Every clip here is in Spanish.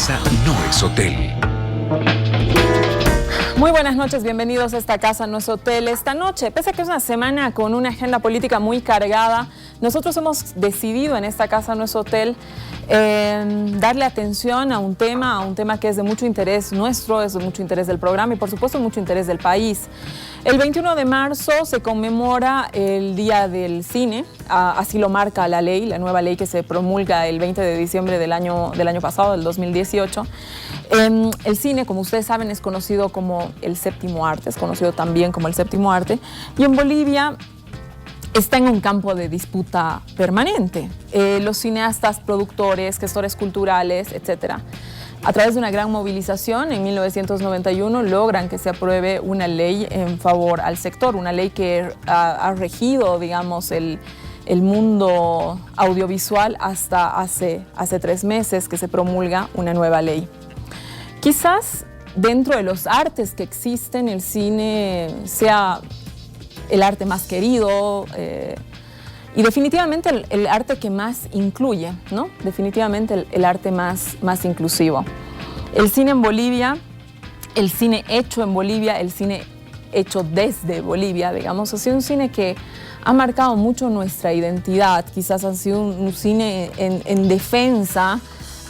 casa no es hotel. Muy buenas noches, bienvenidos a Esta Casa No es Hotel. Esta noche, pese a que es una semana con una agenda política muy cargada, nosotros hemos decidido en Esta Casa No es Hotel darle atención a un tema que es de mucho interés nuestro, es de mucho interés del programa y por supuesto mucho interés del país. El 21 de marzo se conmemora el Día del Cine, así lo marca la ley, la nueva ley que se promulga el 20 de diciembre del año pasado, del 2018. El cine, como ustedes saben, es conocido como el séptimo arte, es conocido también como el séptimo arte, y en Bolivia está en un campo de disputa permanente. Los cineastas, productores, gestores culturales, etcétera, a través de una gran movilización en 1991 logran que se apruebe una ley en favor al sector, una ley que ha regido, digamos, el mundo audiovisual hasta hace 3 meses que se promulga una nueva ley. Quizás dentro de los artes que existen, el cine sea el arte más querido y definitivamente el arte que más incluye, ¿no? Definitivamente el arte más inclusivo. El cine en Bolivia, el cine hecho en Bolivia, el cine hecho desde Bolivia, digamos, ha sido un cine que ha marcado mucho nuestra identidad. Quizás ha sido un cine en defensa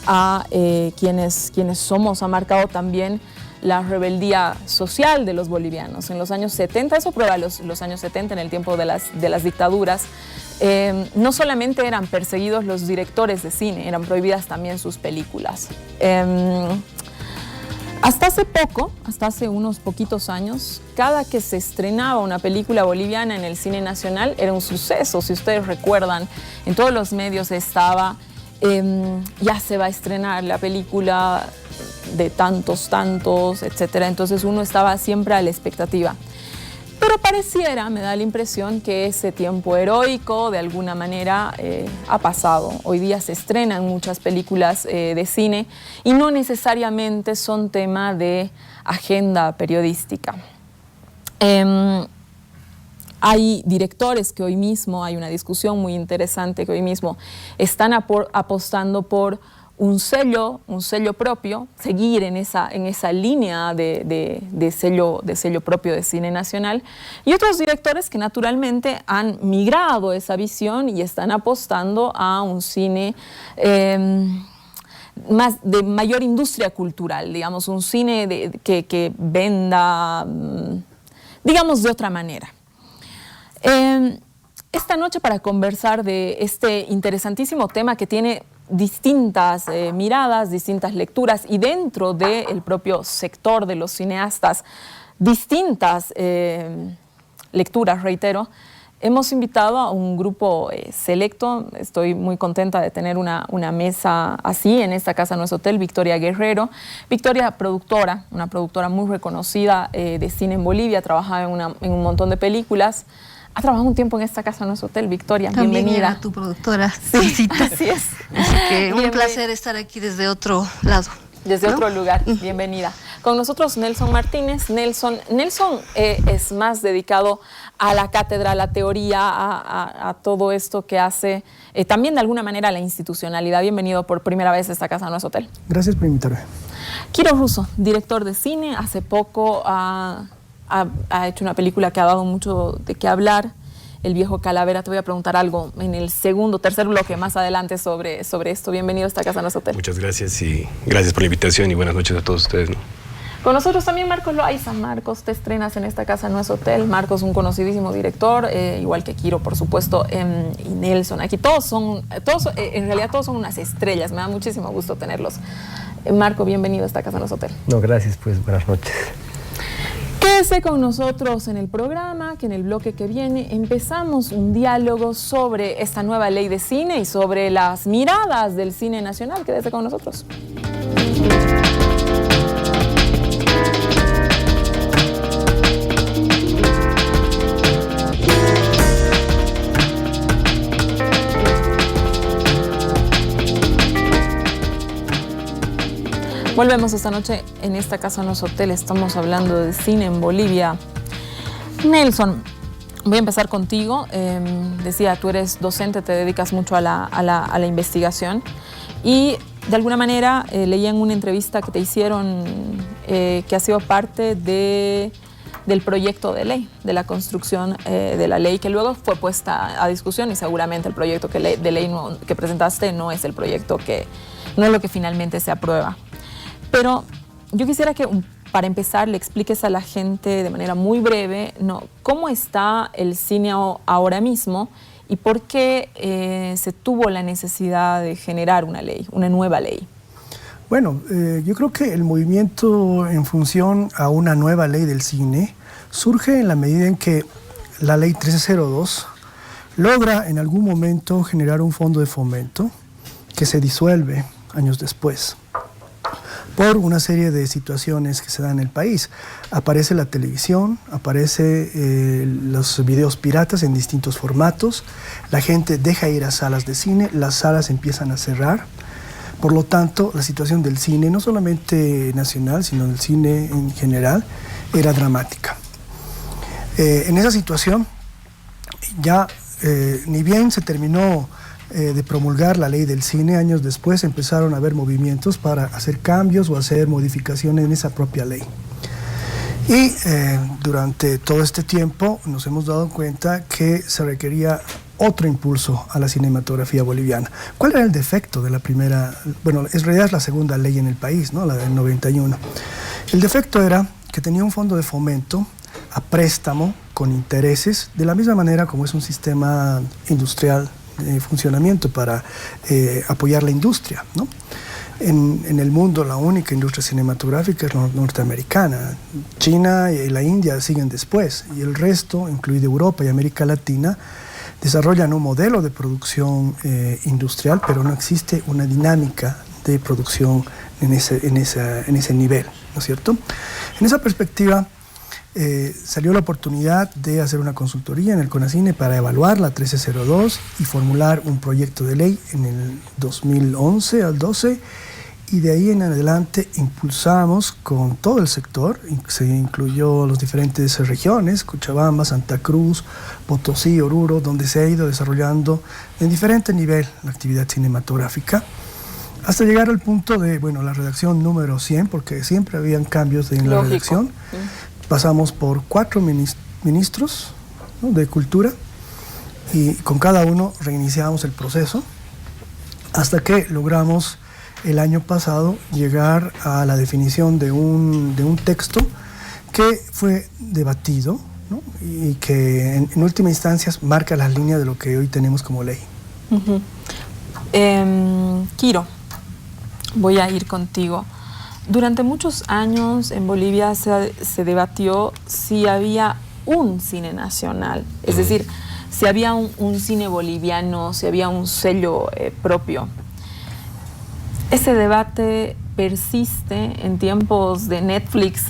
a quienes somos, ha marcado también la rebeldía social de los bolivianos. En los años 70, eso prueba los años 70, en el tiempo de las dictaduras, no solamente eran perseguidos los directores de cine, eran prohibidas también sus películas. Hasta hace unos poquitos años, cada que se estrenaba una película boliviana en el cine nacional era un suceso. Si ustedes recuerdan, en todos los medios estaba, ya se va a estrenar la película de tantos, etcétera. Entonces uno estaba siempre a la expectativa. Pero pareciera, me da la impresión que ese tiempo heroico de alguna manera ha pasado. Hoy día se estrenan muchas películas de cine y no necesariamente son tema de agenda periodística. Hay directores que hoy mismo, hay una discusión muy interesante que hoy mismo están apostando por un sello propio, seguir en esa línea de sello propio de cine nacional, y otros directores que naturalmente han migrado esa visión y están apostando a un cine más de mayor industria cultural, digamos, un cine que venda, digamos, de otra manera. Esta noche, para conversar de este interesantísimo tema que tiene distintas miradas, distintas lecturas y dentro del propio sector de los cineastas, distintas lecturas, reitero, hemos invitado a un grupo selecto. Estoy muy contenta de tener una mesa así en Esta Casa No es Hotel. Victoria Guerrero. Victoria, una productora muy reconocida de cine en Bolivia, trabajaba en un montón de películas. Ha trabajado un tiempo en Esta Casa No es Hotel. Victoria, también bienvenida. Era tu productora. Sí, así es. Así que un placer estar aquí desde otro lado. Desde otro lugar, bienvenida. Con nosotros Nelson Martínez. Nelson es más dedicado a la cátedra, a la teoría, a todo esto que hace, también de alguna manera a la institucionalidad. Bienvenido por primera vez a Esta Casa No es Hotel. Gracias por invitarme. Kiro Russo, director de cine, hace poco ha hecho una película que ha dado mucho de qué hablar, El Viejo Calavera. Te voy a preguntar algo en el tercer bloque más adelante sobre esto. Bienvenido a Esta Casa No es Hotel. Muchas gracias y gracias por la invitación y buenas noches a todos ustedes, ¿no? Con nosotros también Marcos Loaiza. Marcos, te estrenas en Esta Casa No es Hotel. Marcos, un conocidísimo director, igual que Kiro, por supuesto, y Nelson. Aquí en realidad todos son unas estrellas. Me da muchísimo gusto tenerlos. Marco, bienvenido a Esta Casa No es Hotel. No, gracias, pues buenas noches. Quédese con nosotros en el programa, que en el bloque que viene empezamos un diálogo sobre esta nueva ley de cine y sobre las miradas del cine nacional. Quédese con nosotros. Volvemos esta noche en Esta Casa No es Hotel. Estamos hablando de cine en Bolivia. Nelson, voy a empezar contigo. Decía, tú eres docente, te dedicas mucho a la investigación y de alguna manera, leí en una entrevista que te hicieron que ha sido parte del proyecto de ley, de la construcción de la ley, que luego fue puesta a discusión y seguramente el proyecto de ley que presentaste no es el proyecto no es lo que finalmente se aprueba. Pero yo quisiera que, para empezar, le expliques a la gente de manera muy breve, cómo está el cine ahora mismo y por qué se tuvo la necesidad de generar una nueva ley. Bueno, yo creo que el movimiento en función a una nueva ley del cine surge en la medida en que la ley 1302 logra en algún momento generar un fondo de fomento que se disuelve años después por una serie de situaciones que se dan en el país. Aparece la televisión, aparece los videos piratas en distintos formatos, la gente deja ir a salas de cine, las salas empiezan a cerrar. Por lo tanto, la situación del cine, no solamente nacional, sino del cine en general, era dramática. En esa situación, ya ni bien se terminó de promulgar la ley del cine, años después empezaron a haber movimientos para hacer cambios o hacer modificaciones en esa propia ley. Y durante todo este tiempo nos hemos dado cuenta que se requería otro impulso a la cinematografía boliviana. ¿Cuál era el defecto de la primera? Bueno, en realidad es la segunda ley en el país, ¿no? La del 91. El defecto era que tenía un fondo de fomento a préstamo con intereses, de la misma manera como es un sistema industrial de funcionamiento para apoyar la industria, ¿no? En el mundo la única industria cinematográfica es la norteamericana. China y la India siguen después y el resto, incluido Europa y América Latina, desarrollan un modelo de producción industrial, pero no existe una dinámica de producción en ese nivel, ¿no es cierto? En esa perspectiva salió la oportunidad de hacer una consultoría en el CONACINE para evaluar la 1302 y formular un proyecto de ley en el 2011 al 12, y de ahí en adelante impulsamos con todo el sector, se incluyó las diferentes regiones, Cochabamba, Santa Cruz, Potosí, Oruro, donde se ha ido desarrollando en diferente nivel la actividad cinematográfica, hasta llegar al punto de, bueno, la redacción número 100, porque siempre habían cambios en la redacción. Pasamos por 4 ministros, ¿no?, de cultura, y con cada uno reiniciamos el proceso hasta que logramos el año pasado llegar a la definición de un texto que fue debatido, ¿no?, y que en última instancia marca las líneas de lo que hoy tenemos como ley. Quiro, voy a ir contigo. Durante muchos años en Bolivia se debatió si había un cine nacional, es decir, si había un cine boliviano, si había un sello propio. Ese debate persiste en tiempos de Netflix.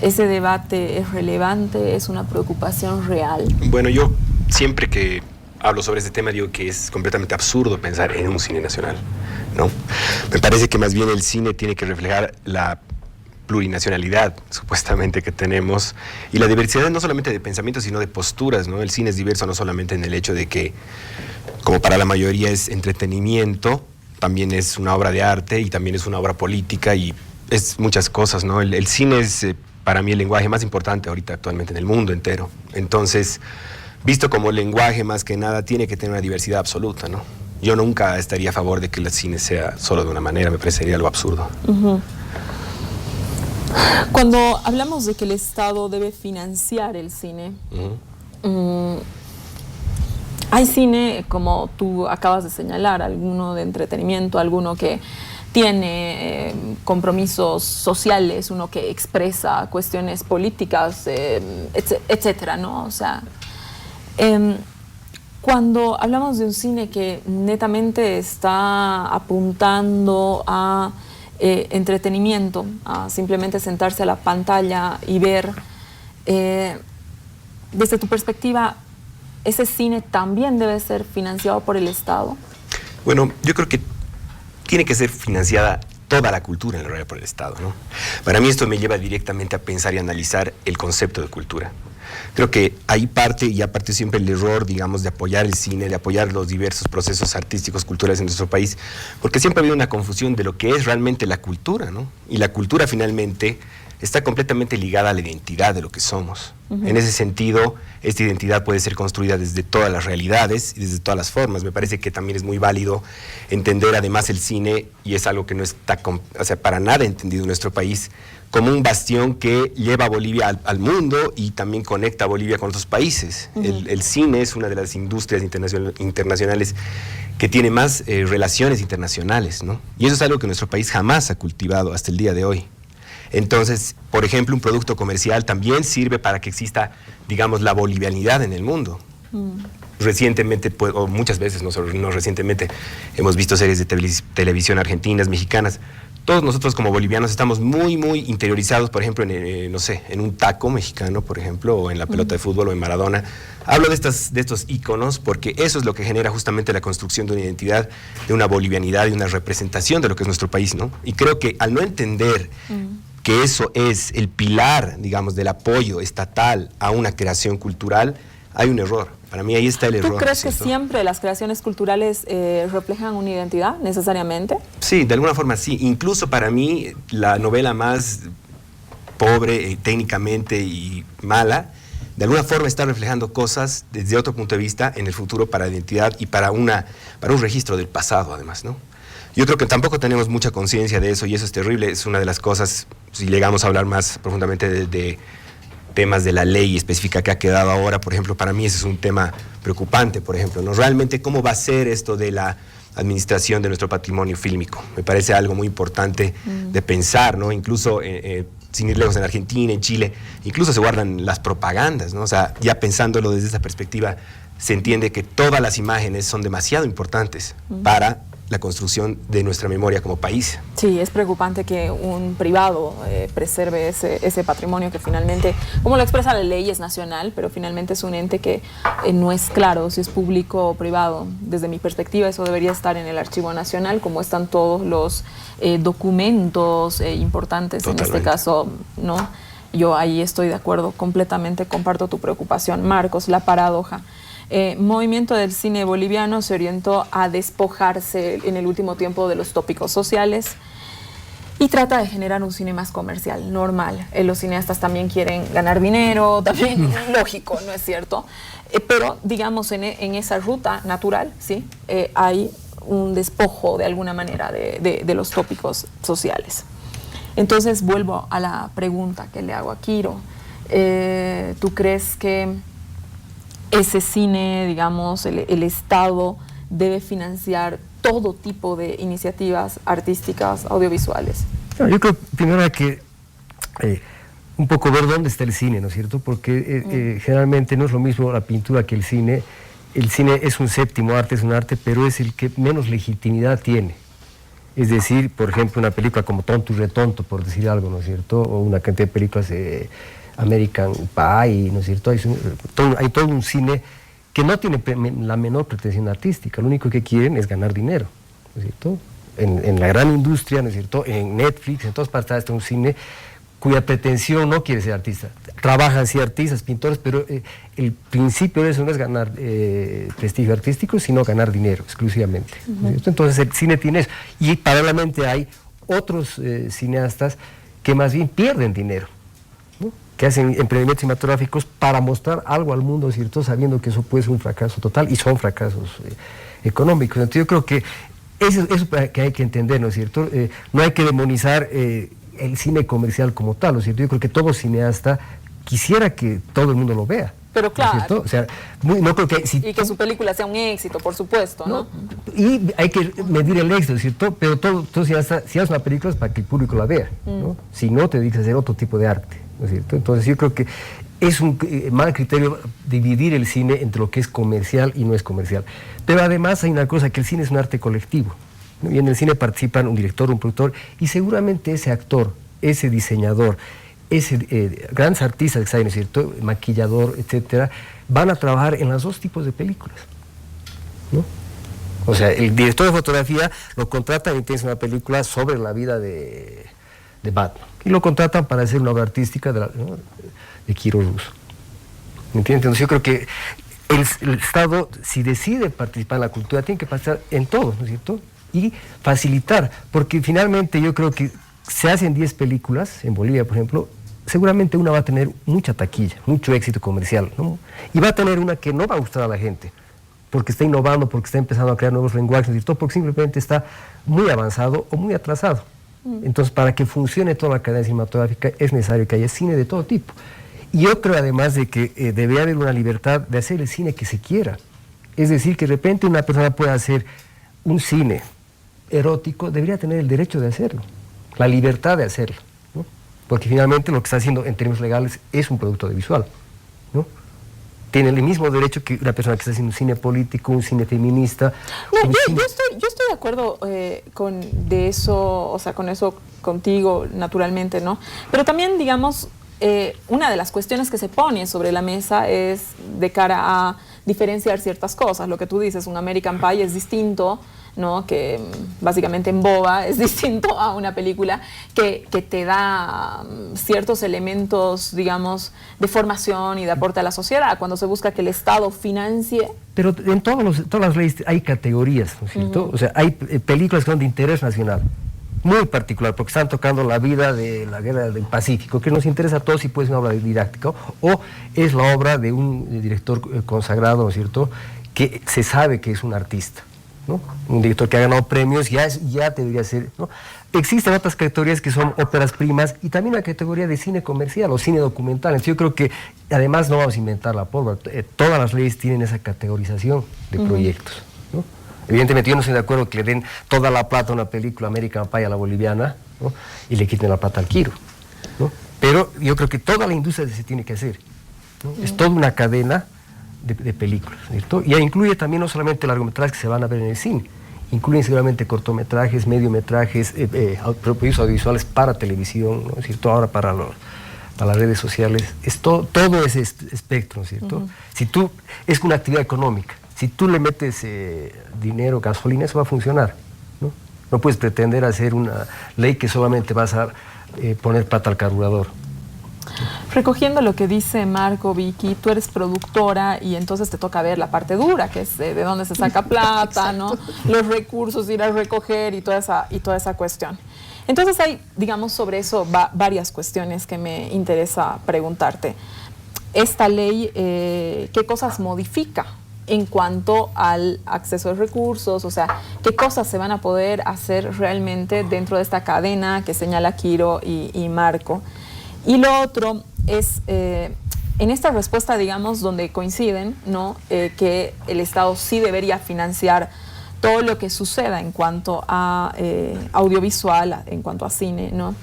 Ese debate es relevante, es una preocupación real. Bueno, yo siempre que hablo sobre este tema digo que es completamente absurdo pensar en un cine nacional, ¿no? Me parece que más bien el cine tiene que reflejar la plurinacionalidad, supuestamente, que tenemos, y la diversidad no solamente de pensamientos, sino de posturas, ¿no? El cine es diverso no solamente en el hecho de que, como para la mayoría es entretenimiento, también es una obra de arte y también es una obra política y es muchas cosas, ¿no? El cine es, para mí, el lenguaje más importante ahorita actualmente en el mundo entero. Entonces, visto como lenguaje, más que nada, tiene que tener una diversidad absoluta, ¿no? Yo nunca estaría a favor de que el cine sea solo de una manera, me parecería algo absurdo. Cuando hablamos de que el Estado debe financiar el cine, hay cine, como tú acabas de señalar, alguno de entretenimiento, alguno que tiene compromisos sociales, uno que expresa cuestiones políticas, etcétera, ¿no? O sea, cuando hablamos de un cine que netamente está apuntando a entretenimiento, a simplemente sentarse a la pantalla y ver, desde tu perspectiva, ¿ese cine también debe ser financiado por el Estado? Bueno, yo creo que tiene que ser financiada toda la cultura en realidad por el Estado, ¿no? Para mí esto me lleva directamente a pensar y analizar el concepto de cultura. Creo que ahí parte, y aparte siempre el error, digamos, de apoyar el cine, de apoyar los diversos procesos artísticos, culturales en nuestro país, porque siempre ha habido una confusión de lo que es realmente la cultura, ¿no? Y la cultura finalmente está completamente ligada a la identidad de lo que somos. En ese sentido, esta identidad puede ser construida desde todas las realidades y desde todas las formas. Me parece que también es muy válido entender además el cine, y es algo que no está para nada entendido en nuestro país, como un bastión que lleva a Bolivia al mundo y también conecta a Bolivia con otros países. El cine es una de las industrias internacionales que tiene más relaciones internacionales, ¿no? Y eso es algo que nuestro país jamás ha cultivado hasta el día de hoy. Entonces, por ejemplo, un producto comercial también sirve para que exista, digamos, la bolivianidad en el mundo. Recientemente, o muchas veces, no recientemente, hemos visto series de televisión argentinas, mexicanas. Todos nosotros como bolivianos estamos muy, muy interiorizados, por ejemplo, en un taco mexicano, por ejemplo, o en la pelota de fútbol o en Maradona. Hablo de estos íconos porque eso es lo que genera justamente la construcción de una identidad, de una bolivianidad y una representación de lo que es nuestro país, ¿no? Y creo que al no entender que eso es el pilar, digamos, del apoyo estatal a una creación cultural, hay un error. Para mí ahí está el error. ¿Tú crees que siempre las creaciones culturales reflejan una identidad, necesariamente? Sí, de alguna forma sí. Incluso para mí, la novela más pobre técnicamente y mala, de alguna forma está reflejando cosas desde otro punto de vista en el futuro para la identidad y para un registro del pasado, además, ¿no? Yo creo que tampoco tenemos mucha conciencia de eso, y eso es terrible. Es una de las cosas, si llegamos a hablar más profundamente de temas de la ley específica que ha quedado ahora, por ejemplo, para mí ese es un tema preocupante, por ejemplo, ¿no? Realmente, ¿cómo va a ser esto de la administración de nuestro patrimonio fílmico? Me parece algo muy importante de pensar, ¿no? Incluso, sin ir lejos, en Argentina, en Chile, incluso se guardan las propagandas, ¿no? O sea, ya pensándolo desde esa perspectiva, se entiende que todas las imágenes son demasiado importantes para la construcción de nuestra memoria como país. Sí, es preocupante que un privado preserve ese patrimonio que finalmente, como lo expresa la ley, es nacional, pero finalmente es un ente que no es claro si es público o privado. Desde mi perspectiva, eso debería estar en el Archivo Nacional, como están todos los documentos importantes. Totalmente. En este caso, ¿no? Yo ahí estoy de acuerdo, completamente comparto tu preocupación. Marcos, la paradoja. Movimiento del cine boliviano se orientó a despojarse en el último tiempo de los tópicos sociales y trata de generar un cine más comercial, normal. Los cineastas también quieren ganar dinero, también lógico, ¿no es cierto? Pero digamos en esa ruta natural, ¿sí? Hay un despojo de alguna manera de los tópicos sociales. Entonces vuelvo a la pregunta que le hago a Quiro. ¿Tú crees que ese cine, digamos, el Estado debe financiar todo tipo de iniciativas artísticas, audiovisuales? No, yo creo primero hay que un poco ver dónde está el cine, ¿no es cierto? Porque generalmente no es lo mismo la pintura que el cine. El cine es un séptimo arte, es un arte, pero es el que menos legitimidad tiene. Es decir, por ejemplo, una película como Tonto y Retonto, por decir algo, ¿no es cierto? O una cantidad de películas American Pie, ¿no es cierto? Hay todo un cine que no tiene la menor pretensión artística, lo único que quieren es ganar dinero, ¿no es cierto? En la gran industria, ¿no es cierto? En Netflix, en todas partes está un cine cuya pretensión no quiere ser artista. Trabajan sí artistas, pintores, pero el principio de eso no es ganar prestigio artístico, sino ganar dinero exclusivamente, ¿no es cierto? Entonces el cine tiene eso. Y paralelamente hay otros cineastas que más bien pierden dinero, ¿no? Que hacen emprendimientos cinematográficos para mostrar algo al mundo, ¿cierto? Sabiendo que eso puede ser un fracaso total, y son fracasos económicos. Entonces yo creo que eso que hay que entender, ¿no es cierto? No hay que demonizar el cine comercial como tal, ¿no es cierto? Yo creo que todo cineasta quisiera que todo el mundo lo vea. Pero claro, ¿no? O sea, no creo que y que su película sea un éxito, por supuesto, ¿no? Y hay que medir el éxito, ¿cierto? Pero todo cineasta, si haces una película es para que el público la vea, ¿no? Si no, te dedicas a hacer otro tipo de arte, ¿no es cierto? Entonces yo creo que es un mal criterio dividir el cine entre lo que es comercial y no es comercial. Pero además hay una cosa, que el cine es un arte colectivo, ¿no? Y en el cine participan un director, un productor, y seguramente ese actor, ese diseñador, grandes artistas que saben, ¿no es cierto?, maquillador, etcétera, van a trabajar en los dos tipos de películas, ¿no? O sea, el director de fotografía lo contratan y tiene una película sobre la vida de Batman, y lo contratan para hacer una obra artística de Quiro Russo. ¿Me entiendes? Entonces yo creo que el Estado, si decide participar en la cultura, tiene que participar en todo, ¿no es cierto? Y facilitar, porque finalmente yo creo que se hacen 10 películas, en Bolivia, por ejemplo, seguramente una va a tener mucha taquilla, mucho éxito comercial, ¿no? Y va a tener una que no va a gustar a la gente, porque está innovando, porque está empezando a crear nuevos lenguajes, ¿no es cierto? Porque simplemente está muy avanzado o muy atrasado. Entonces, para que funcione toda la cadena cinematográfica es necesario que haya cine de todo tipo. Y yo creo además de que debe haber una libertad de hacer el cine que se quiera. Es decir, que de repente una persona pueda hacer un cine erótico, debería tener el derecho de hacerlo, la libertad de hacerlo, ¿no? Porque finalmente lo que está haciendo en términos legales es un producto audiovisual, ¿no? Tiene el mismo derecho que una persona que está haciendo un cine político, un cine feminista. No, yo estoy de acuerdo con eso contigo, naturalmente, ¿no? Pero también, digamos, una de las cuestiones que se pone sobre la mesa es de cara a diferenciar ciertas cosas. Lo que tú dices, un American Pie es distinto, ¿no? Que básicamente en boba es distinto a una película que te da ciertos elementos, digamos, de formación y de aporte a la sociedad, cuando se busca que el Estado financie. Pero en todas las leyes hay categorías, ¿no es cierto? O sea, hay películas que son de interés nacional, muy particular, porque están tocando la vida de la guerra del Pacífico, que nos interesa a todos, si puede ser una obra didáctica, o es la obra de un director consagrado, ¿no es cierto?, que se sabe que es un artista, ¿no? Un director que ha ganado premios, ya debería ser, ¿no? Existen otras categorías que son óperas primas y también la categoría de cine comercial o cine documental. Entonces yo creo que además no vamos a inventar la pólvora, todas las leyes tienen esa categorización de proyectos, ¿no? Evidentemente yo no estoy de acuerdo que le den toda la plata a una película American Pie a la boliviana, ¿no?, y le quiten la plata al Quiro, ¿no? Pero yo creo que toda la industria se tiene que hacer, ¿no? Es toda una cadena de películas, ¿cierto? Y incluye también no solamente largometrajes que se van a ver en el cine, incluyen seguramente cortometrajes, mediometrajes, proyectos audiovisuales para televisión, ¿no es cierto? Ahora para las redes sociales, todo ese espectro, ¿no es cierto? Si es una actividad económica, si tú le metes dinero, gasolina, eso va a funcionar, ¿no? No puedes pretender hacer una ley que solamente vas a poner plata al carburador. Recogiendo lo que dice Marco, Vicky, tú eres productora y entonces te toca ver la parte dura, que es de dónde se saca plata, ¿no? Los recursos, ir a recoger y toda esa cuestión. Entonces hay, digamos, sobre eso varias cuestiones que me interesa preguntarte. Esta ley, ¿qué cosas modifica en cuanto al acceso a recursos? O sea, ¿qué cosas se van a poder hacer realmente dentro de esta cadena que señala Quiro y Marco? Y lo otro es, en esta respuesta, digamos, donde coinciden, ¿no?, que el Estado sí debería financiar todo lo que suceda en cuanto a audiovisual, en cuanto a cine, ¿no?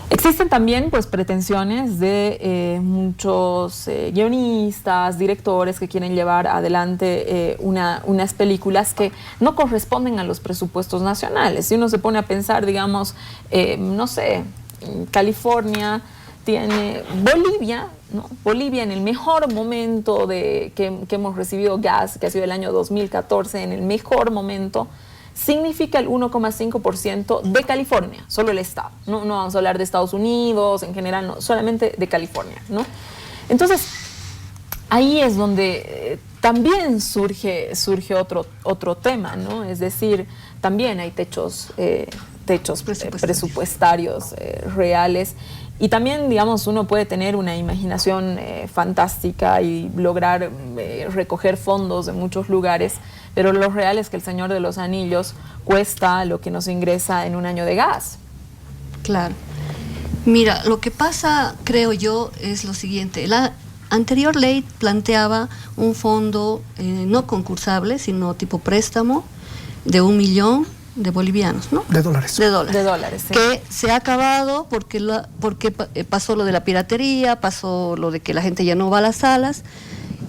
Existen también, pues, pretensiones de muchos guionistas, directores que quieren llevar adelante unas películas que no corresponden a los presupuestos nacionales. Si uno se pone a pensar, digamos, no sé, California tiene Bolivia, ¿no? Bolivia en el mejor momento que hemos recibido gas, que ha sido el año 2014, en el mejor momento, significa el 1,5% de California, solo el Estado. No vamos a hablar de Estados Unidos, en general, no, solamente de California, ¿no? Entonces, ahí es donde también surge otro tema, ¿no? Es decir, también hay techos presupuestarios reales, y también, digamos, uno puede tener una imaginación fantástica y lograr recoger fondos de muchos lugares, pero lo real es que El Señor de los Anillos cuesta lo que nos ingresa en un año de gas. Claro. Mira, lo que pasa, creo yo, es lo siguiente. La anterior ley planteaba un fondo no concursable, sino tipo préstamo de 1 millón de bolivianos, ¿no? De dólares. De dólares, sí. Que se ha acabado porque pasó lo de la piratería, pasó lo de que la gente ya no va a las salas,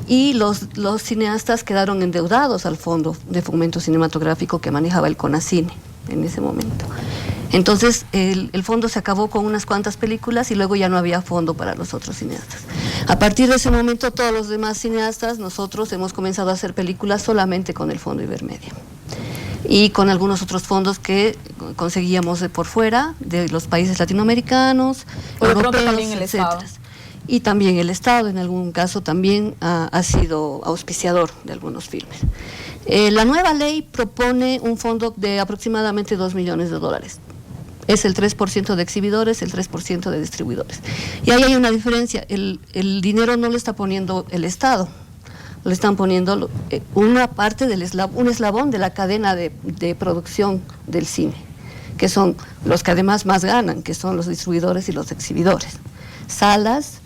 y los cineastas quedaron endeudados al Fondo de Fomento Cinematográfico que manejaba el CONACINE en ese momento. Entonces el fondo se acabó con unas cuantas películas y luego ya no había fondo para los otros cineastas. A partir de ese momento, todos los demás cineastas, nosotros hemos comenzado a hacer películas solamente con el Fondo Ibermedia y con algunos otros fondos que conseguíamos de por fuera, de los países latinoamericanos, o de europeos, pronto también el etcétera. Estado. y también el Estado en algún caso también ha sido auspiciador de algunos filmes. La nueva ley propone un fondo de aproximadamente $2 millones. Es el 3% de exhibidores, el 3% de distribuidores. Y ahí hay una diferencia, el dinero no lo está poniendo el Estado, lo están poniendo una parte un eslabón de la cadena de producción del cine, que son los que además más ganan, que son los distribuidores y los exhibidores. Salas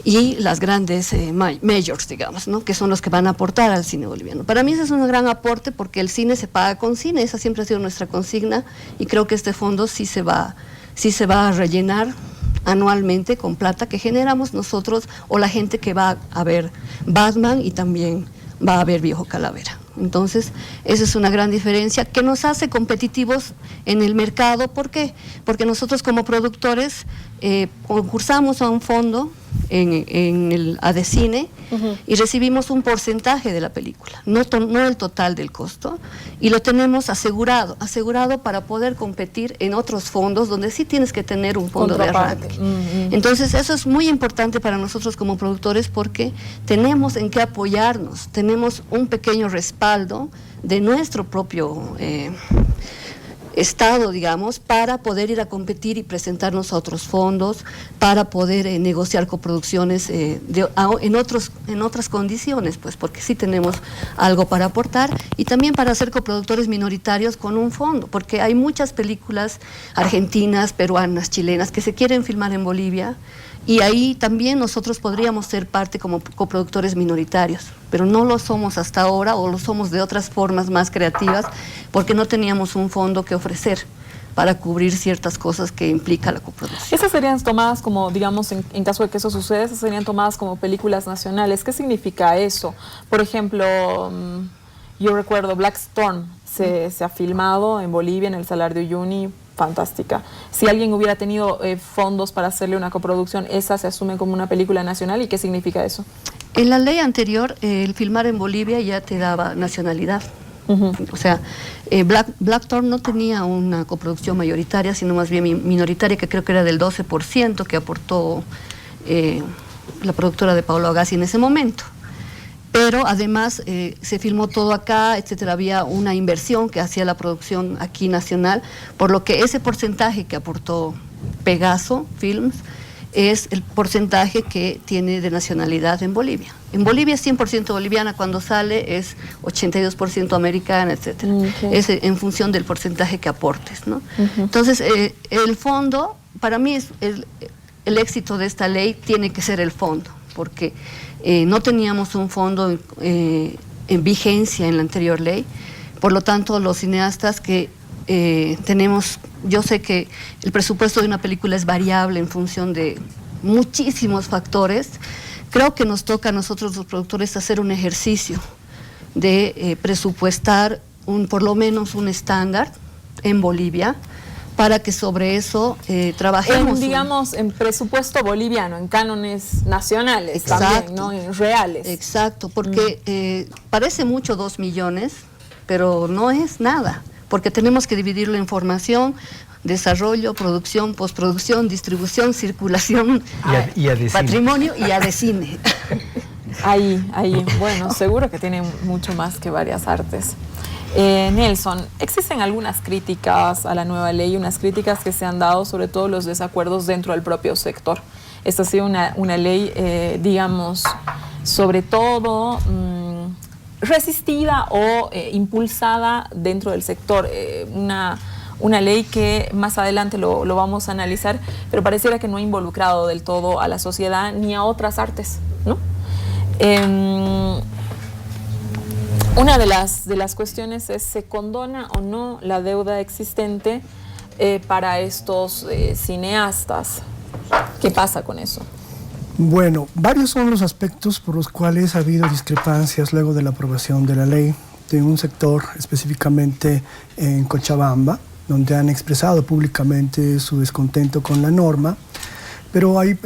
y las grandes majors, digamos, ¿no? Que son los que van a aportar al cine boliviano. Para mí ese es un gran aporte porque el cine se paga con cine, esa siempre ha sido nuestra consigna y creo que este fondo sí se va a rellenar anualmente con plata que generamos nosotros o la gente que va a ver Batman y también va a ver Viejo Calavera. Entonces, esa es una gran diferencia que nos hace competitivos en el mercado. ¿Por qué? Porque nosotros como productores concursamos a un fondo en el ADECINE y recibimos un porcentaje de la película, no el total del costo, y lo tenemos asegurado para poder competir en otros fondos donde sí tienes que tener un fondo de arranque. Entonces, eso es muy importante para nosotros como productores porque tenemos en qué apoyarnos, tenemos un pequeño respaldo de nuestro propio Estado, digamos, para poder ir a competir y presentarnos a otros fondos, para poder negociar coproducciones en otras condiciones, pues porque sí tenemos algo para aportar, y también para ser coproductores minoritarios con un fondo, porque hay muchas películas argentinas, peruanas, chilenas que se quieren filmar en Bolivia, y ahí también nosotros podríamos ser parte como coproductores minoritarios, pero no lo somos hasta ahora, o lo somos de otras formas más creativas, porque no teníamos un fondo que ofrecer para cubrir ciertas cosas que implica la coproducción. Esas serían tomadas como, digamos, en caso de que eso suceda, esas serían tomadas como películas nacionales. ¿Qué significa eso? Por ejemplo, yo recuerdo Black Storm, se ha filmado en Bolivia, en el Salar de Uyuni, fantástica. Si alguien hubiera tenido fondos para hacerle una coproducción, esa se asume como una película nacional. ¿Y qué significa eso? En la ley anterior, el filmar en Bolivia ya te daba nacionalidad. O sea, Blackthorn no tenía una coproducción mayoritaria, sino más bien minoritaria, que creo que era del 12% que aportó la productora de Paolo Agassi en ese momento. Pero además se filmó todo acá, etcétera. Había una inversión que hacía la producción aquí nacional, por lo que ese porcentaje que aportó Pegaso Films es el porcentaje que tiene de nacionalidad en Bolivia. En Bolivia es 100% boliviana, cuando sale es 82% americana, etcétera. Es en función del porcentaje que aportes, ¿no? Entonces, el fondo, para mí, el éxito de esta ley tiene que ser el fondo, porque no teníamos un fondo en vigencia en la anterior ley. Por lo tanto, los cineastas que tenemos, yo sé que el presupuesto de una película es variable en función de muchísimos factores. Creo que nos toca a nosotros los productores hacer un ejercicio de presupuestar por lo menos un estándar en Bolivia, para que sobre eso trabajemos. Digamos, en presupuesto boliviano, en cánones nacionales. Exacto. También, ¿no? En reales. Exacto, porque parece mucho 2 millones, pero no es nada, porque tenemos que dividirlo en formación, desarrollo, producción, postproducción, distribución, circulación, y patrimonio y ADECINE. Ahí, bueno, seguro que tiene mucho más que varias artes. Nelson, existen algunas críticas a la nueva ley, unas críticas que se han dado sobre todo los desacuerdos dentro del propio sector. Esta ha sido una ley, digamos, sobre todo resistida o impulsada dentro del sector, una ley que más adelante lo vamos a analizar, pero pareciera que no ha involucrado del todo a la sociedad ni a otras artes, ¿no? Una de las cuestiones es, ¿se condona o no la deuda existente para estos cineastas? ¿Qué pasa con eso? Bueno, varios son los aspectos por los cuales ha habido discrepancias luego de la aprobación de la ley, de un sector específicamente en Cochabamba, donde han expresado públicamente su descontento con la norma, pero hay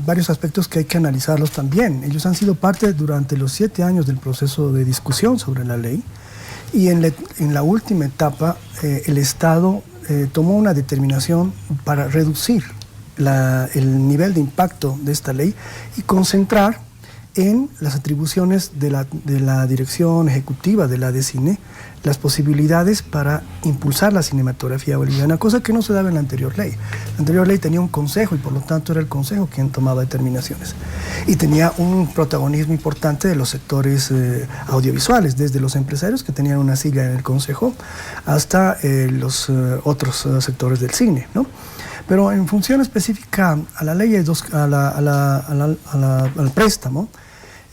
varios aspectos que hay que analizarlos también. Ellos han sido parte durante los 7 años del proceso de discusión sobre la ley, y en la última etapa el Estado tomó una determinación para reducir el nivel de impacto de esta ley y concentrar en las atribuciones de la dirección ejecutiva de la ADCINE las posibilidades para impulsar la cinematografía boliviana, cosa que no se daba en la anterior ley. La anterior ley tenía un consejo y por lo tanto era el consejo quien tomaba determinaciones. Y tenía un protagonismo importante de los sectores audiovisuales, desde los empresarios que tenían una silla en el consejo hasta los otros sectores del cine, ¿no? Pero en función específica a la ley, al préstamo,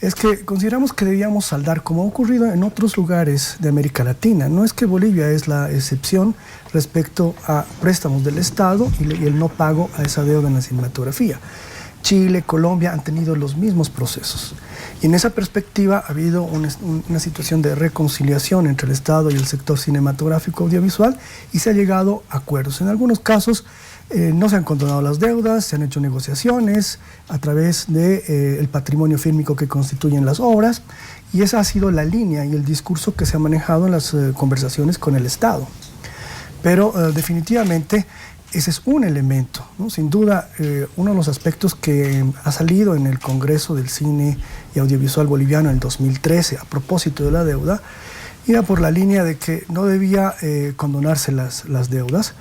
es que consideramos que debíamos saldar, como ha ocurrido en otros lugares de América Latina. No es que Bolivia es la excepción respecto a préstamos del Estado y el no pago a esa deuda en la cinematografía. Chile, Colombia han tenido los mismos procesos. Y en esa perspectiva ha habido una situación de reconciliación entre el Estado y el sector cinematográfico audiovisual y se ha llegado a acuerdos. En algunos casos no se han condonado las deudas, se han hecho negociaciones a través del patrimonio fílmico que constituyen las obras, y esa ha sido la línea y el discurso que se ha manejado en las conversaciones con el Estado. Pero definitivamente ese es un elemento, ¿no? Sin duda, uno de los aspectos que ha salido en el Congreso del Cine y Audiovisual Boliviano en el 2013 a propósito de la deuda, iba por la línea de que no debía condonarse las deudas,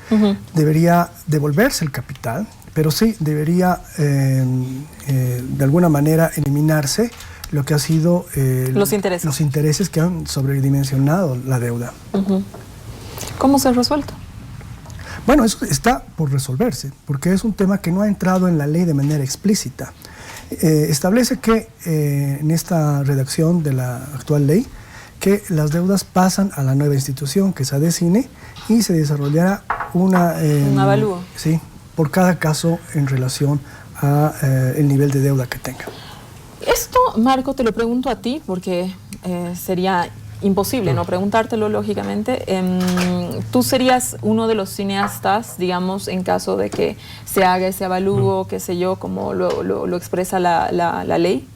debería devolverse el capital, pero sí debería de alguna manera eliminarse lo que ha sido los intereses que han sobredimensionado la deuda. ¿Cómo se ha resuelto? Bueno, eso está por resolverse, porque es un tema que no ha entrado en la ley de manera explícita. Establece que en esta redacción de la actual ley, que las deudas pasan a la nueva institución, que es ADCINE, y se desarrollará un avalúo. Sí, por cada caso en relación a el nivel de deuda que tenga. Esto, Marco, te lo pregunto a ti, porque sería imposible no preguntártelo, lógicamente. Tú serías uno de los cineastas, digamos, en caso de que se haga ese avalúo, qué sé yo, como lo expresa la ley,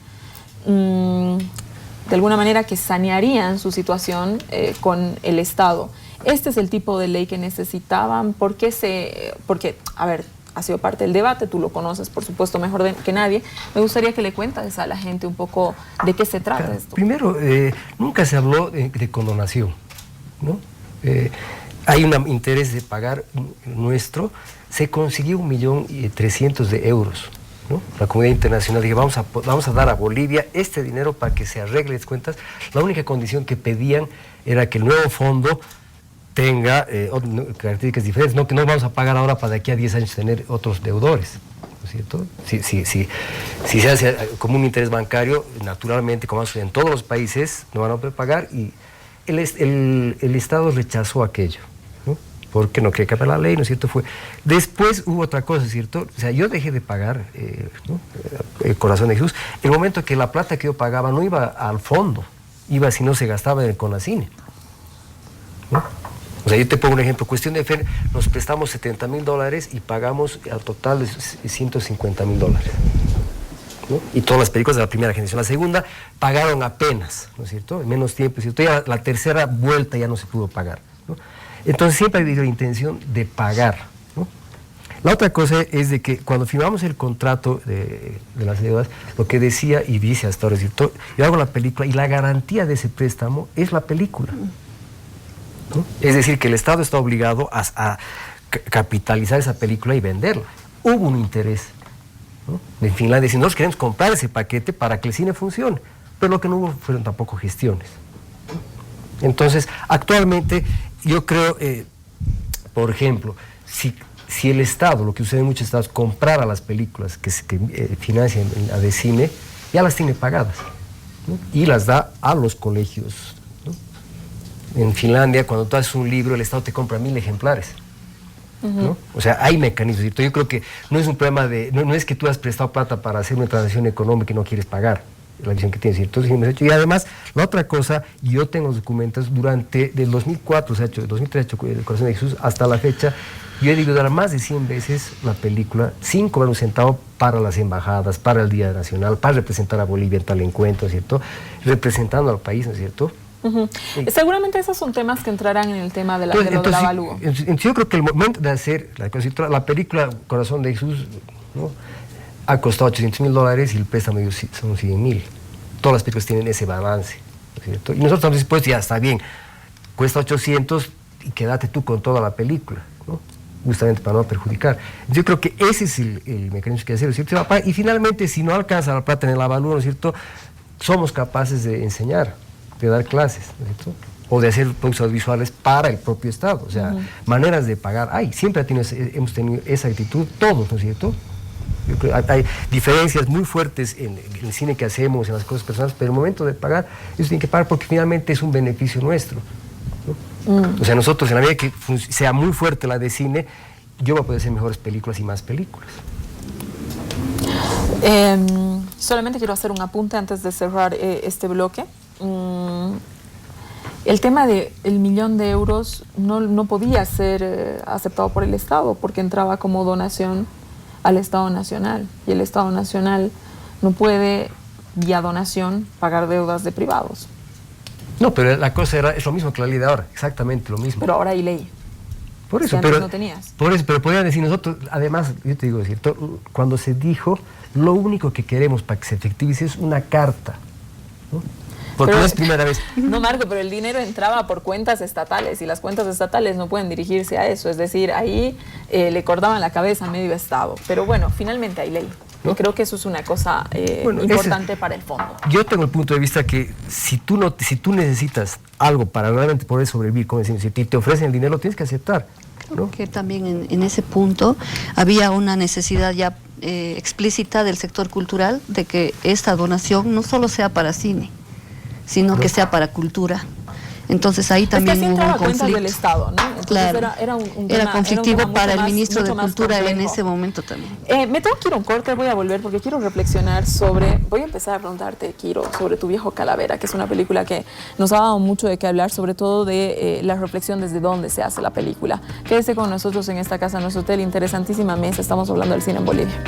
de alguna manera que sanearían su situación con el Estado. Este es el tipo de ley que necesitaban. Porque, a ver, ha sido parte del debate, tú lo conoces, por supuesto, mejor que nadie. Me gustaría que le cuentes a la gente un poco de qué se trata esto. Primero, nunca se habló de condonación, ¿no? Hay un interés de pagar nuestro. Se consiguió 1.300.000 euros. ¿no? La comunidad internacional dije, vamos a dar a Bolivia este dinero para que se arregle las cuentas. La única condición que pedían era que el nuevo fondo tenga características diferentes, no que no vamos a pagar ahora para de aquí a 10 años tener otros deudores, ¿no es cierto? Si se hace como un interés bancario, naturalmente, como hace en todos los países, no van a poder pagar, y el Estado rechazó aquello, ¿no? Porque no quería cambiar la ley, ¿no es cierto? Después hubo otra cosa, ¿cierto? O sea, yo dejé de pagar, ¿no? El Corazón de Jesús, el momento que la plata que yo pagaba no iba al fondo, iba si no se gastaba en el CONACINE, ¿no? O sea, yo te pongo un ejemplo, cuestión de fe, nos prestamos $70.000 y pagamos al total de $150.000, ¿no? Y todas las películas de la primera generación. La segunda pagaron apenas, ¿no es cierto? En menos tiempo, ¿cierto? Ya la tercera vuelta ya no se pudo pagar, ¿no? Entonces siempre ha habido la intención de pagar, ¿no? La otra cosa es de que cuando firmamos el contrato de las deudas, lo que decía y dice hasta ahora, ¿cierto? Yo hago la película y la garantía de ese préstamo es la película, ¿no? Es decir, que el Estado está obligado a capitalizar esa película y venderla. Hubo un interés, ¿no? En Finlandia dicen, nosotros queremos comprar ese paquete para que el cine funcione, pero lo que no hubo fueron tampoco gestiones. Entonces, actualmente, yo creo, por ejemplo, si el Estado, lo que sucede en muchos estados, comprara las películas que financian a ADCINE, ya las tiene pagadas, ¿no? Y las da a los colegios. En Finlandia, cuando tú haces un libro, el Estado te compra 1.000 ejemplares, ¿no? O sea, hay mecanismos. Yo creo que no es un problema no es que tú has prestado plata para hacer una transacción económica y no quieres pagar, la visión que tienes, ¿cierto? Y además, la otra cosa, yo tengo documentos del 2004, se ha hecho, 2003 el Corazón de Jesús, hasta la fecha, yo he debido dar más de 100 veces la película sin cobrar un centavo para las embajadas, para el Día Nacional, para representar a Bolivia en tal encuentro, ¿cierto? Representando al país, ¿no es cierto? Sí. Seguramente esos son temas que entrarán en el tema del avalúo. Yo creo que el momento de hacer la película Corazón de Jesús ¿no? Ha costado $800.000 y el préstamo son $100.000. Todas las películas tienen ese balance, ¿no es cierto? Y nosotros estamos dispuestos, ya está bien, cuesta 800 y quédate tú con toda la película, ¿no? Justamente para no perjudicar. Yo creo que ese es el mecanismo que hay que hacer, ¿no es cierto? Y finalmente, si no alcanza la plata en el avalúo, ¿no es cierto?, somos capaces de enseñar, de dar clases, ¿no es cierto?, o de hacer productos audiovisuales para el propio Estado. O sea, maneras de pagar hay. Siempre hemos tenido esa actitud todos, ¿no es cierto? Yo creo que hay diferencias muy fuertes en el cine que hacemos, en las cosas personales, pero el momento de pagar, eso tiene que pagar porque finalmente es un beneficio nuestro, ¿no? O sea, nosotros, en la medida que sea muy fuerte la de cine, yo voy a poder hacer mejores películas y más películas. Solamente quiero hacer un apunte antes de cerrar este bloque. El tema del €1.000.000 no podía ser aceptado por el Estado porque entraba como donación al Estado Nacional y el Estado Nacional no puede, vía donación, pagar deudas de privados. No, pero la cosa es lo mismo que la ley de ahora, exactamente lo mismo. Pero ahora hay ley. Por eso, que antes pero no tenías. Por eso, pero podrían decir nosotros, además, yo te digo, ¿cierto?, cuando se dijo, lo único que queremos para que se efectivice es una carta, ¿no? Porque Pero, no es primera vez. No, Marco, pero el dinero entraba por cuentas estatales y las cuentas estatales no pueden dirigirse a eso. Es decir, ahí le cortaban la cabeza a medio Estado. Pero bueno, finalmente hay ley. ¿No? Y creo que eso es una cosa Bueno, importante para el fondo. Yo tengo el punto de vista que si tú necesitas algo para realmente poder sobrevivir, como decimos, si te ofrecen el dinero, lo tienes que aceptar, ¿no? Que también en ese punto había una necesidad ya explícita del sector cultural de que esta donación no solo sea para cine, sino que sea para cultura. Entonces ahí también es que así hubo un entraba a cuentas conflicto. del Estado, ¿no? Entonces Claro. era un Era tema, conflictivo mucho para el más- ministro de mucho más Cultura en complejo. ese momento también. Me tengo que ir a un corte, voy a volver porque quiero reflexionar sobre, voy a empezar a preguntarte, Kiro, sobre Tu viejo Calavera, que es una película que nos ha dado mucho de qué hablar, sobre todo de la reflexión desde dónde se hace la película. Quédese con nosotros en esta casa, en nuestro hotel, interesantísima mesa, estamos hablando del cine en Bolivia.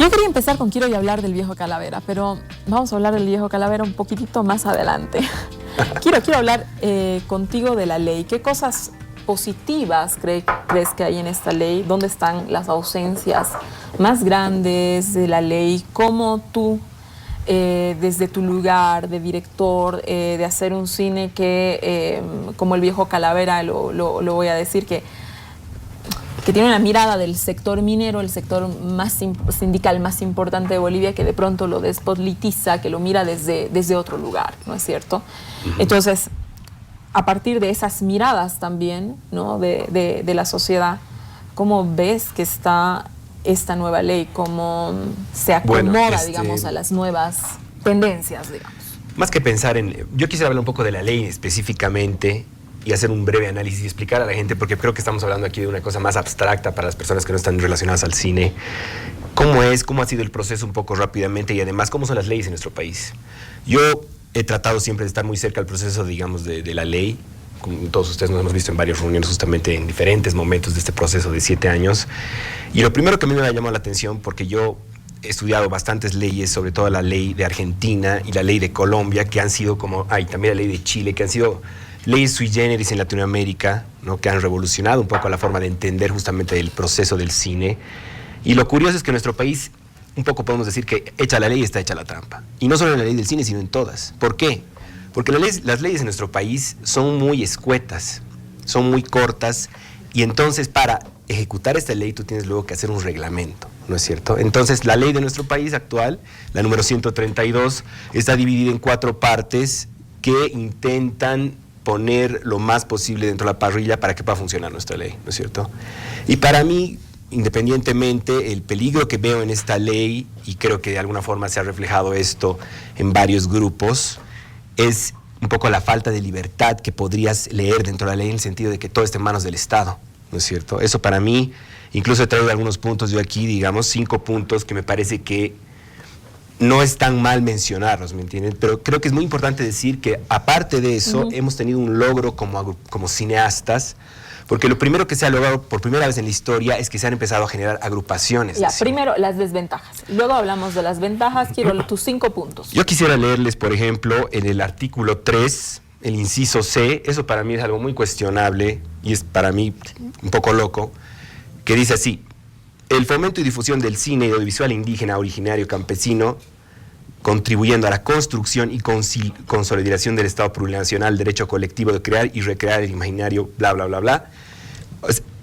Yo quería empezar con Kiro y hablar del viejo Calavera, pero vamos a hablar del viejo Calavera un poquitito más adelante. Quiero hablar contigo de la ley. ¿Qué cosas positivas crees que hay en esta ley? ¿Dónde están las ausencias más grandes de la ley? ¿Cómo tú, desde tu lugar de director, de hacer un cine que, como el viejo Calavera, lo voy a decir, que tiene una mirada del sector minero, el sector más sindical más importante de Bolivia, que de pronto lo despolitiza, que lo mira desde otro lugar, ¿no es cierto? Entonces, a partir de esas miradas también, ¿no?, de la sociedad, ¿cómo ves que está esta nueva ley? ¿Cómo se acomoda, digamos, a las nuevas tendencias, digamos? Más que pensar en... Yo quisiera hablar un poco de la ley específicamente y hacer un breve análisis y explicar a la gente, porque creo que estamos hablando aquí de una cosa más abstracta para las personas que no están relacionadas al cine. ¿Cómo ha sido el proceso un poco rápidamente y además cómo son las leyes en nuestro país? Yo he tratado siempre de estar muy cerca del proceso, digamos, de la ley. Como todos ustedes nos hemos visto en varias reuniones justamente en diferentes momentos de este proceso de 7 años. Y lo primero que a mí me ha llamado la atención, porque yo he estudiado bastantes leyes, sobre todo la ley de Argentina y la ley de Colombia, que han sido como... también la ley de Chile, que han sido leyes sui generis en Latinoamérica, ¿no?, que han revolucionado un poco la forma de entender justamente el proceso del cine. Y lo curioso es que en nuestro país, un poco podemos decir que hecha la ley está hecha la trampa. Y no solo en la ley del cine, sino en todas. ¿Por qué? Porque las leyes en nuestro país son muy escuetas, son muy cortas, y entonces para ejecutar esta ley tú tienes luego que hacer un reglamento, ¿no es cierto? Entonces la ley de nuestro país actual, la número 132, está dividida en 4 partes que intentan poner lo más posible dentro de la parrilla para que pueda funcionar nuestra ley, ¿no es cierto? Y para mí, independientemente, el peligro que veo en esta ley, y creo que de alguna forma se ha reflejado esto en varios grupos, es un poco la falta de libertad que podrías leer dentro de la ley, en el sentido de que todo esté en manos del Estado, ¿no es cierto? Eso para mí, incluso he traído algunos puntos yo aquí, digamos, 5 puntos que me parece que no es tan mal mencionarlos, ¿me entienden? Pero creo que es muy importante decir que, aparte de eso, hemos tenido un logro como cineastas, porque lo primero que se ha logrado por primera vez en la historia es que se han empezado a generar agrupaciones. Ya, primero las desventajas. Luego hablamos de las ventajas. Quiero tus 5 puntos. Yo quisiera leerles, por ejemplo, en el artículo 3, el inciso C, eso para mí es algo muy cuestionable y es para mí un poco loco, que dice así: el fomento y difusión del cine y audiovisual indígena, originario, campesino, contribuyendo a la construcción y consolidación del Estado plurinacional, derecho colectivo de crear y recrear el imaginario, bla, bla, bla, bla.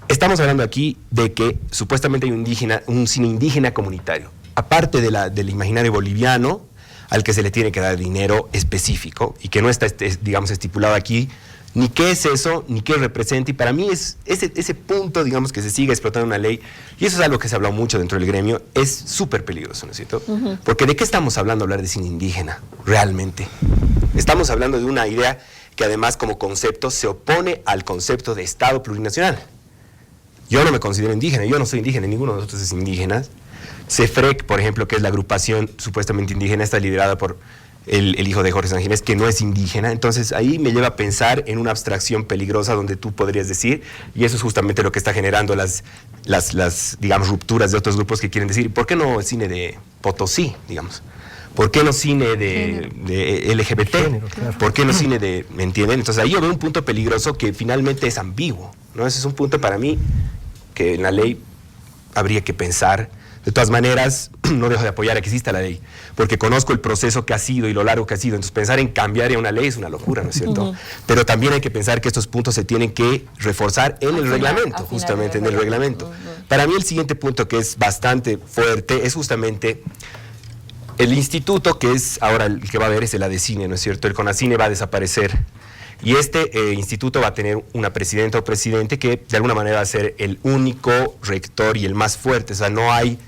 Estamos hablando aquí de que supuestamente hay un cine indígena comunitario, aparte del imaginario boliviano, al que se le tiene que dar dinero específico y que no está, digamos, estipulado aquí ni qué es eso, ni qué representa, y para mí es ese punto, digamos, que se sigue explotando una ley, y eso es algo que se ha hablado mucho dentro del gremio, es súper peligroso, ¿no es cierto? Porque ¿de qué estamos hablando hablar de cine indígena, realmente? Estamos hablando de una idea que además como concepto se opone al concepto de Estado plurinacional. Yo no me considero indígena, yo no soy indígena, ninguno de nosotros es indígena. CEFREC, por ejemplo, que es la agrupación supuestamente indígena, está liderada por el hijo de Jorge San Ginés, que no es indígena. Entonces ahí me lleva a pensar en una abstracción peligrosa donde tú podrías decir, y eso es justamente lo que está generando las digamos, rupturas de otros grupos que quieren decir, ¿por qué no el cine de Potosí, digamos? ¿Por qué no cine de LGBT? Género, claro. ¿Por qué no cine de...? ¿Me entienden? Entonces ahí yo veo un punto peligroso que finalmente es ambiguo, ¿no? Ese es un punto para mí que en la ley habría que pensar. De todas maneras, no dejo de apoyar a que exista la ley, porque conozco el proceso que ha sido y lo largo que ha sido. Entonces pensar en cambiar una ley es una locura, ¿no es cierto? Pero también hay que pensar que estos puntos se tienen que reforzar en el reglamento, justamente en el reglamento. Para mí el siguiente punto, que es bastante fuerte, es justamente el instituto, que es ahora el que va a haber, es el ADECINE, ¿no es cierto? El CONACINE va a desaparecer. Y este instituto va a tener una presidenta o presidente que de alguna manera va a ser el único rector y el más fuerte. O sea, no hay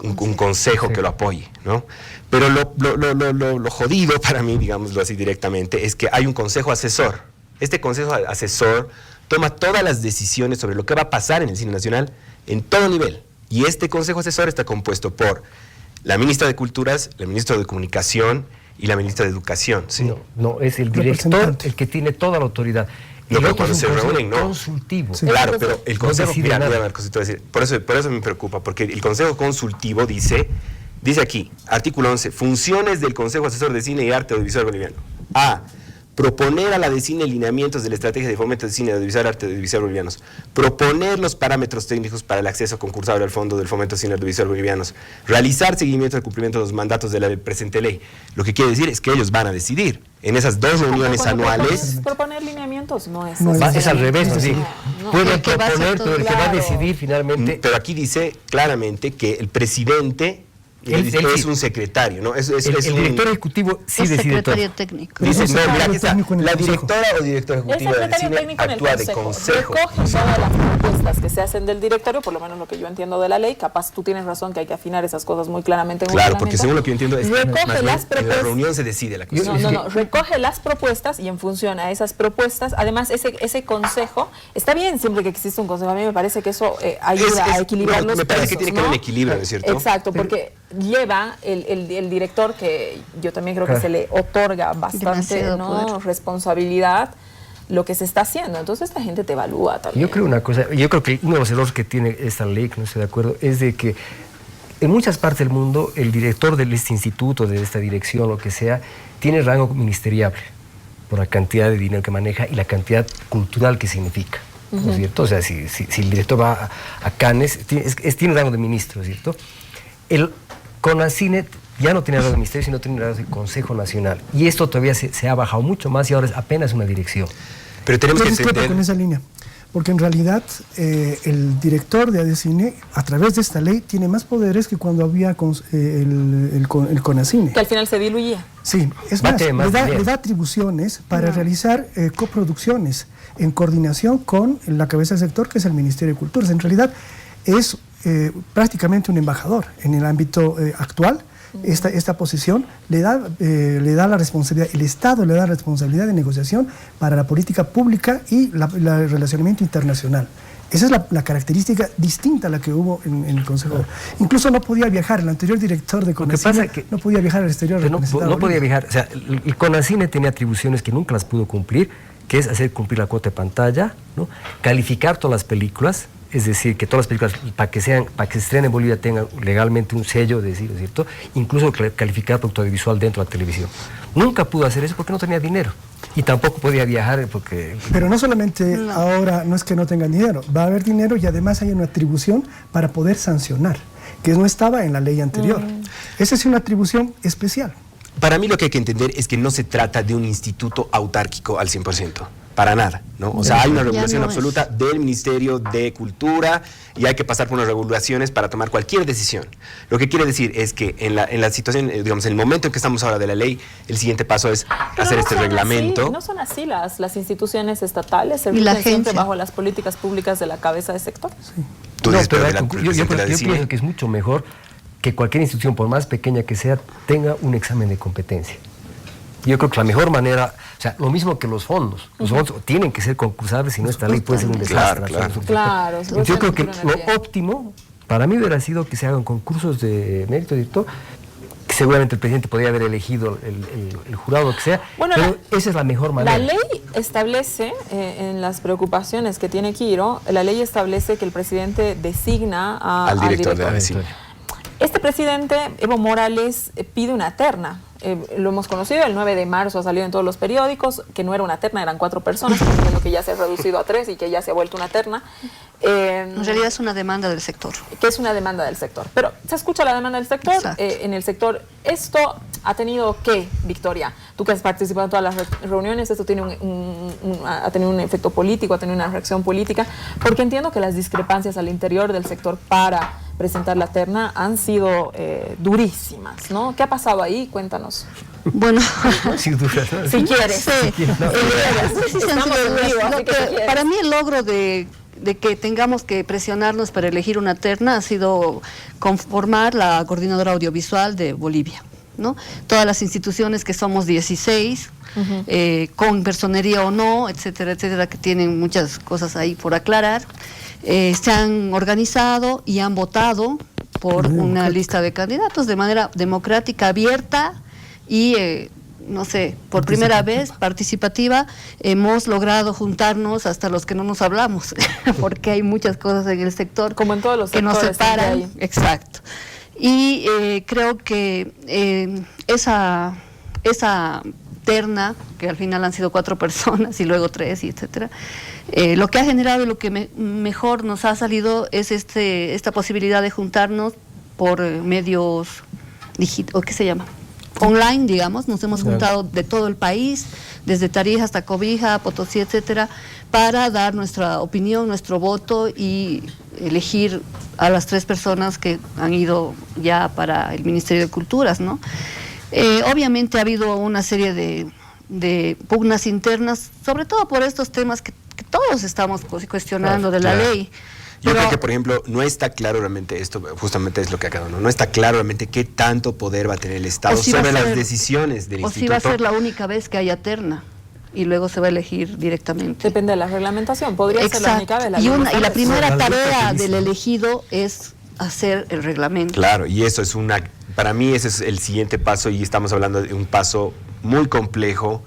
un consejo que lo apoye, ¿no? Pero lo jodido para mí, digámoslo así directamente, es que hay un consejo asesor. Este consejo asesor toma todas las decisiones sobre lo que va a pasar en el cine nacional en todo nivel. Y este consejo asesor está compuesto por la ministra de Culturas, el ministro de Comunicación y la ministra de Educación. ¿Sí? No, es el director el que tiene toda la autoridad. No, pero cuando se reúnen, ¿no? Consultivo. Sí. Claro, pero el consejo, mira, Marcos, te voy a decir, por eso me preocupa, porque el consejo consultivo dice aquí, artículo 11, funciones del Consejo Asesor de Cine y Arte Audiovisual Boliviano. A, proponer a la ADECINE lineamientos de la estrategia de fomento de cine, audiovisual, arte audiovisual bolivianos. Proponer los parámetros técnicos para el acceso concursable al fondo del fomento de cine audiovisual bolivianos. Realizar seguimiento del cumplimiento de los mandatos de la presente ley. Lo que quiere decir es que ellos van a decidir. En esas 2 reuniones anuales... Proponer lineamientos no es... Es al revés, ¿no? Sí. Pueden proponer, pero el que va a decidir finalmente... Pero aquí dice claramente que el presidente... es un secretario, ¿no? El director ejecutivo sí decide todo. Secretario técnico. Dice, no, mira, aquí está, la directora o director ejecutivo del cine actúa de consejo. Recoge todas las propuestas que se hacen del directorio, por lo menos lo que yo entiendo de la ley. Capaz tú tienes razón que hay que afinar esas cosas muy claramente en un reglamento. Claro, porque según lo que yo entiendo es que en la reunión se decide la cuestión. No, recoge las propuestas y en función a esas propuestas, además ese consejo, está bien siempre que existe un consejo, a mí me parece que eso ayuda a equilibrar los me parece pesos, que tiene que haber un equilibrio, ¿no es cierto? Exacto, porque lleva el director, que yo también creo que se le otorga bastante, ¿no?, responsabilidad, lo que se está haciendo. Entonces esta gente te evalúa también. Yo creo una cosa, yo creo que uno de los errores que tiene esta ley, que no estoy de acuerdo, es de que en muchas partes del mundo el director de este instituto, de esta dirección, lo que sea, tiene rango ministerial por la cantidad de dinero que maneja y la cantidad cultural que significa, ¿no es cierto? O sea, si el director va a Cannes, tiene rango de ministro, ¿no es cierto? El CONACINE ya no tiene rango de ministerio, sino tiene rango de Consejo Nacional. Y esto todavía se ha bajado mucho más y ahora es apenas una dirección. Pero tenemos que entender con esa línea, porque en realidad el director de ADECINE, a través de esta ley, tiene más poderes que cuando había el CONACINE. Que al final se diluía. Sí, es más, le da atribuciones para realizar coproducciones en coordinación con la cabeza del sector, que es el Ministerio de Culturas. En realidad es prácticamente un embajador en el ámbito actual. Esta posición le da la responsabilidad, el Estado le da responsabilidad de negociación para la política pública y el relacionamiento internacional. Esa es la característica distinta a la que hubo en el Consejo. Incluso no podía viajar, el anterior director de CONACYNE no podía viajar al exterior. No podía viajar, o sea, el CONACYNE tenía atribuciones que nunca las pudo cumplir, que es hacer cumplir la cuota de pantalla, ¿no? Calificar todas las películas, es decir, que todas las películas para que se estrenen en Bolivia tengan legalmente un sello, ¿cierto? Incluso calificar producto audiovisual dentro de la televisión. Nunca pudo hacer eso porque no tenía dinero. Y tampoco podía viajar porque... Pero no solamente ahora no es que no tengan dinero, va a haber dinero y además hay una atribución para poder sancionar, que no estaba en la ley anterior. Esa es una atribución especial. Para mí lo que hay que entender es que no se trata de un instituto autárquico al 100%. Para nada, ¿no? O sea, hay una regulación absoluta del Ministerio de Cultura y hay que pasar por unas regulaciones para tomar cualquier decisión. Lo que quiere decir es que en la situación, digamos, en el momento en que estamos ahora de la ley, el siguiente paso es hacer este reglamento. No son así las instituciones estatales, se y la rigen siempre agencia bajo las políticas públicas de la cabeza de sector. Sí. Tú No, dices, pero de la yo de cine. pienso que es mucho mejor que cualquier institución, por más pequeña que sea, tenga un examen de competencia. Yo creo que la mejor manera, o sea, lo mismo que los fondos tienen que ser concursables, si no esta ley puede ser un desastre. Claro. Yo creo que lo óptimo para mí hubiera sido que se hagan concursos de mérito director, que seguramente el presidente podría haber elegido el jurado que sea, bueno, pero esa es la mejor manera. La ley establece, en las preocupaciones que tiene Quiro, la ley establece que el presidente designa al director de cine. Este presidente, Evo Morales, pide una terna. Lo hemos conocido, el 9 de marzo ha salido en todos los periódicos, que no era una terna, eran 4 personas, entiendo que ya se ha reducido a 3 y que ya se ha vuelto una terna. En realidad es una demanda del sector. Que es una demanda del sector. Pero se escucha la demanda del sector. En el sector, esto ha tenido ¿qué, Victoria? Tú que has participado en todas las reuniones, esto tiene ha tenido un efecto político, ha tenido una reacción política, porque entiendo que las discrepancias al interior del sector para presentar la terna han sido durísimas, ¿no? ¿Qué ha pasado ahí? Cuéntanos. Bueno, Sin duda, ¿no? Si quieres. Para mí el logro de que tengamos que presionarnos para elegir una terna ha sido conformar la Coordinadora Audiovisual de Bolivia, ¿no? Todas las instituciones que somos 16, con personería o no, etcétera, etcétera, que tienen muchas cosas ahí por aclarar, se han organizado y han votado por una lista de candidatos de manera democrática, abierta y no sé, por primera vez participativa. Hemos logrado juntarnos hasta los que no nos hablamos, porque hay muchas cosas en el sector como en todos los que nos separan. Exacto. Y creo que esa terna, que al final han sido 4 personas y luego 3, y etcétera, lo que ha generado y lo que mejor nos ha salido es esta posibilidad de juntarnos por medios digitales, ¿qué se llama? Online, digamos. Nos hemos juntado de todo el país, desde Tarija hasta Cobija, Potosí, etcétera, para dar nuestra opinión, nuestro voto y elegir a las 3 personas que han ido ya para el Ministerio de Culturas, ¿no? Obviamente ha habido una serie de pugnas internas, sobre todo por estos temas que todos estamos cuestionando de la ley. Yo creo que, por ejemplo, no está claro realmente esto, justamente es lo que acabo, no está claro realmente qué tanto poder va a tener el Estado sobre las decisiones del instituto. O si va a ser la única vez que haya terna y luego se va a elegir directamente. Depende de la reglamentación, podría ser la única vez. Y la primera tarea del elegido es hacer el reglamento. Claro, y eso es para mí ese es el siguiente paso, y estamos hablando de un paso muy complejo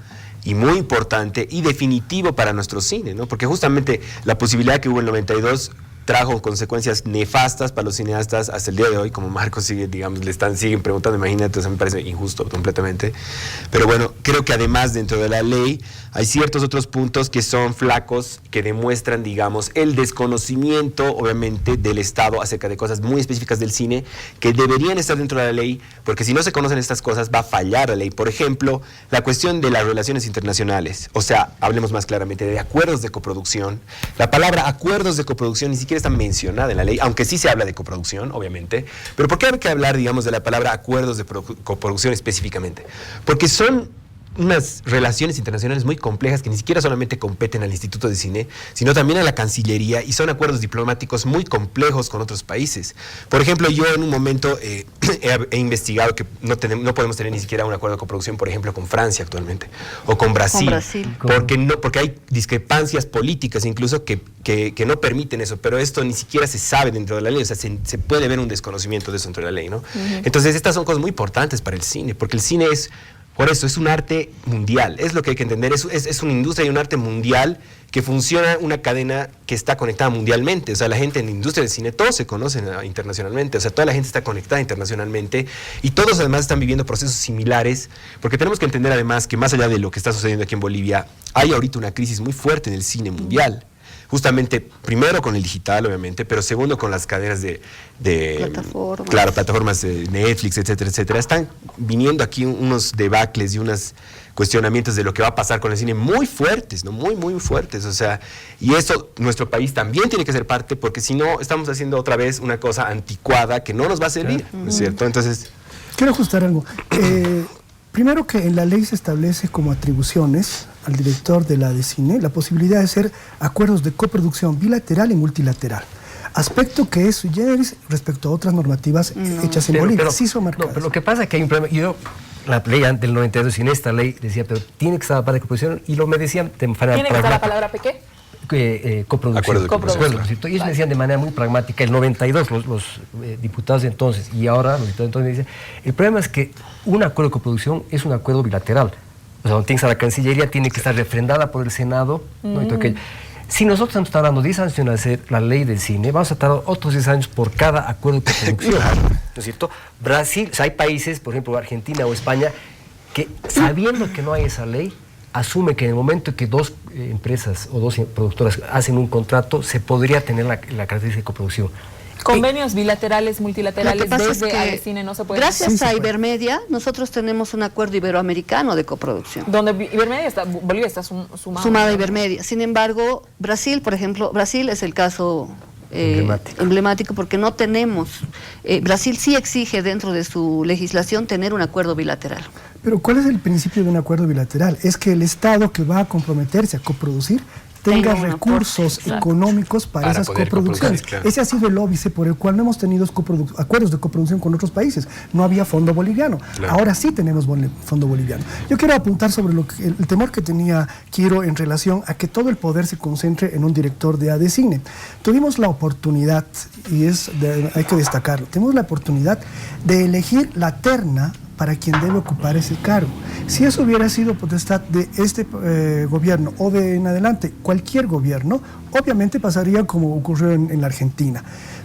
y muy importante y definitivo para nuestro cine, ¿no? Porque justamente la posibilidad que hubo en el 92 trajo consecuencias nefastas para los cineastas hasta el día de hoy, como Marcos sigue, digamos, siguen preguntando, imagínate, eso me parece injusto completamente. Pero bueno, creo que además dentro de la ley hay ciertos otros puntos que son flacos, que demuestran, digamos, el desconocimiento, obviamente, del Estado acerca de cosas muy específicas del cine que deberían estar dentro de la ley, porque si no se conocen estas cosas va a fallar la ley. Por ejemplo, la cuestión de las relaciones internacionales, o sea, hablemos más claramente de acuerdos de coproducción. La palabra acuerdos de coproducción ni siquiera está mencionada en la ley, aunque sí se habla de coproducción, obviamente. Pero ¿por qué hay que hablar, digamos, de la palabra acuerdos de coproducción específicamente? Porque son unas relaciones internacionales muy complejas que ni siquiera solamente competen al Instituto de Cine, sino también a la Cancillería, y son acuerdos diplomáticos muy complejos con otros países. Por ejemplo, yo en un momento he investigado que no podemos tener ni siquiera un acuerdo de coproducción, por ejemplo, con Francia actualmente, o con Brasil, porque hay discrepancias políticas incluso que no permiten eso, pero esto ni siquiera se sabe dentro de la ley, o sea, se puede ver un desconocimiento de eso dentro de la ley, ¿no? Entonces, estas son cosas muy importantes para el cine, porque el cine es, por eso, es un arte mundial, es lo que hay que entender, es una industria y un arte mundial que funciona, una cadena que está conectada mundialmente, o sea, la gente en la industria del cine, todos se conocen internacionalmente, o sea, toda la gente está conectada internacionalmente y todos además están viviendo procesos similares, porque tenemos que entender además que más allá de lo que está sucediendo aquí en Bolivia, hay ahorita una crisis muy fuerte en el cine mundial. Justamente, primero con el digital, obviamente, pero segundo con las cadenas de plataformas. Claro, plataformas de Netflix, etcétera, etcétera. Están viniendo aquí unos debacles y unos cuestionamientos de lo que va a pasar con el cine muy fuertes, ¿no? Muy, muy fuertes. O sea, y eso nuestro país también tiene que ser parte, porque si no, estamos haciendo otra vez una cosa anticuada que no nos va a servir, ¿no es cierto? Entonces... Quiero ajustar algo. Primero, que en la ley se establece como atribuciones al director de la ADCINE la posibilidad de hacer acuerdos de coproducción bilateral y multilateral. Aspecto que es sui generis respecto a otras normativas hechas en Bolivia. Sí son marcadas. Pero lo que pasa es que hay un problema. La ley del 92, en esta ley decía, pero tiene que estar la parte de coproducción, y me decían de manera ¿Tiene que estar la palabra pequé? Coproducción. Acuerdo de coproducción. Y ellos me decían de manera muy pragmática, el 92, los diputados de entonces, y ahora los diputados de entonces me dicen, el problema es que un acuerdo de coproducción es un acuerdo bilateral. O sea, donde tienes a la Cancillería, tiene que estar refrendada por el Senado, ¿no? Y todo aquello. Si nosotros estamos tardando 10 años en hacer la ley del cine, vamos a tardar otros 10 años por cada acuerdo de coproducción. ¿No es cierto? Brasil, o sea, hay países, por ejemplo Argentina o España, que sabiendo que no hay esa ley, asume que en el momento que dos empresas o dos productoras hacen un contrato, se podría tener la característica de coproducción. Convenios bilaterales, multilaterales, desde que ADCINE no se puede. Gracias a Ibermedia, nosotros tenemos un acuerdo iberoamericano de coproducción. Donde Ibermedia está, Bolivia está sumada a Ibermedia. Sin embargo, Brasil, por ejemplo, Brasil es el caso emblemático porque no tenemos. Brasil sí exige dentro de su legislación tener un acuerdo bilateral. Pero ¿cuál es el principio de un acuerdo bilateral? Es que el Estado que va a comprometerse a coproducir tenga recursos económicos para esas coproducciones. Claro. Ese ha sido el óbice por el cual no hemos tenido acuerdos de coproducción con otros países. No había fondo boliviano. Claro. Ahora sí tenemos fondo boliviano. Yo quiero apuntar sobre el temor que tenía Quiro en relación a que todo el poder se concentre en un director de ADCINE. Tuvimos la oportunidad, y hay que destacarlo, tuvimos la oportunidad de elegir la terna para quien debe ocupar ese cargo. Si eso hubiera sido potestad de este gobierno o de en adelante cualquier gobierno, obviamente pasaría como ocurrió en la Argentina.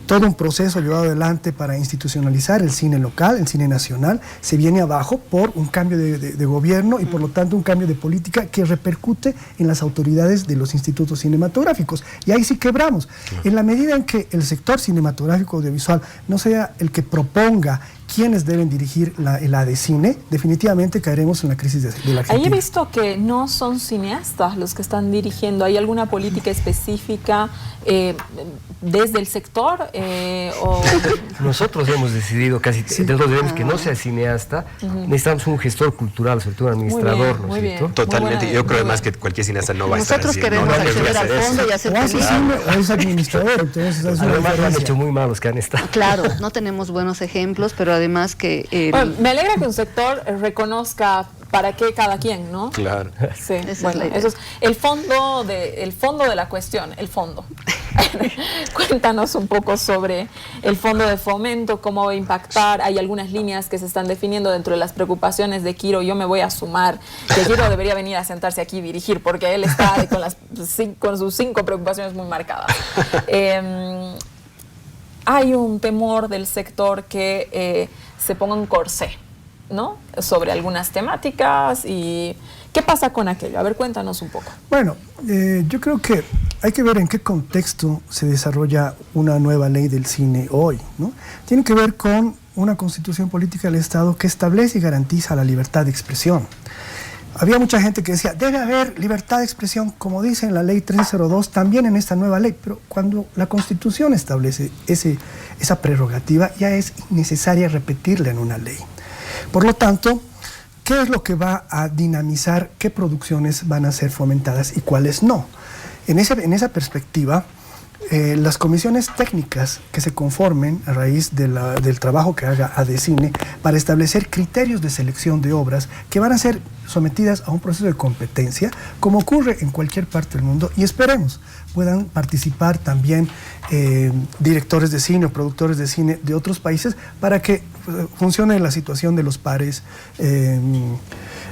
Todo un proceso llevado adelante para institucionalizar el cine local, el cine nacional, se viene abajo por un cambio de gobierno y por lo tanto un cambio de política que repercute en las autoridades de los institutos cinematográficos. Y ahí sí quebramos. En la medida en que el sector cinematográfico audiovisual no sea el que proponga quiénes deben dirigir el ADCINE, definitivamente caeremos en la crisis de la Argentina. Ahí he visto que no son cineastas los que están dirigiendo. ¿Hay alguna política específica desde el sector? Nosotros hemos decidido casi, que no sea cineasta, necesitamos un gestor cultural, sobre todo un administrador, ¿no es cierto? Totalmente. Yo creo además que cualquier cineasta no va a estar Nosotros queremos acceder al fondo y hacer o es administrador, entonces además lo han hecho muy mal los que han estado. Claro, no tenemos buenos ejemplos, pero además que... Bueno, me alegra que un sector reconozca para qué cada quien, ¿no? Claro. Sí, bueno, eso es el fondo de la cuestión, el fondo. Cuéntanos un poco sobre el fondo de fomento, cómo va a impactar. Hay algunas líneas que se están definiendo dentro de las preocupaciones de Quiro. Yo me voy a sumar que Quiro debería venir a sentarse aquí y dirigir, porque él está con sus 5 preocupaciones muy marcadas. Hay un temor del sector que se ponga un corsé, ¿no? Sobre algunas temáticas. Y ¿qué pasa con aquello? A ver, cuéntanos un poco. Bueno, yo creo que hay que ver en qué contexto se desarrolla una nueva ley del cine hoy, ¿no? Tiene que ver con una constitución política del Estado que establece y garantiza la libertad de expresión. Había mucha gente que decía, debe haber libertad de expresión, como dice en la ley 1302, también en esta nueva ley, pero cuando la Constitución establece esa prerrogativa, ya es innecesaria repetirla en una ley. Por lo tanto, ¿qué es lo que va a dinamizar qué producciones van a ser fomentadas y cuáles no? En esa perspectiva, las comisiones técnicas que se conformen a raíz del trabajo que haga ADCine para establecer criterios de selección de obras que van a ser sometidas a un proceso de competencia, como ocurre en cualquier parte del mundo, y esperemos puedan participar también directores de cine o productores de cine de otros países para que funcione la situación de los pares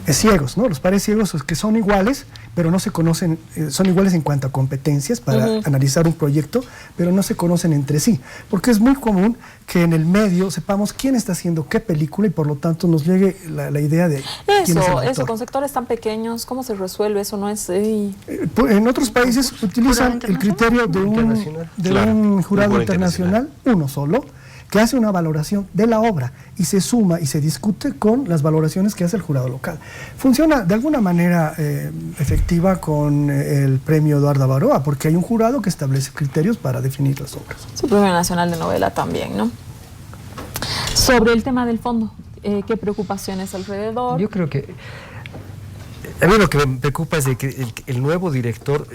ciegos, ¿no? Los pares ciegos que son iguales, pero no se conocen, son iguales en cuanto a competencias para analizar un proyecto, pero no se conocen entre sí, porque es muy común que en el medio sepamos quién está haciendo qué película y por lo tanto nos llegue la idea de quién es el autor. Eso, con sectores tan pequeños, ¿cómo se resuelve? Eso no es... En otros países utilizan el criterio de un jurado internacional, uno solo, que hace una valoración de la obra y se suma y se discute con las valoraciones que hace el jurado local. Funciona de alguna manera efectiva con el premio Eduardo Avaroa, porque hay un jurado que establece criterios para definir las obras. Es el Premio Nacional de Novela también, ¿no? Sobre el tema del fondo, ¿qué preocupaciones alrededor? Yo creo que... A mí lo que me preocupa es de que el nuevo director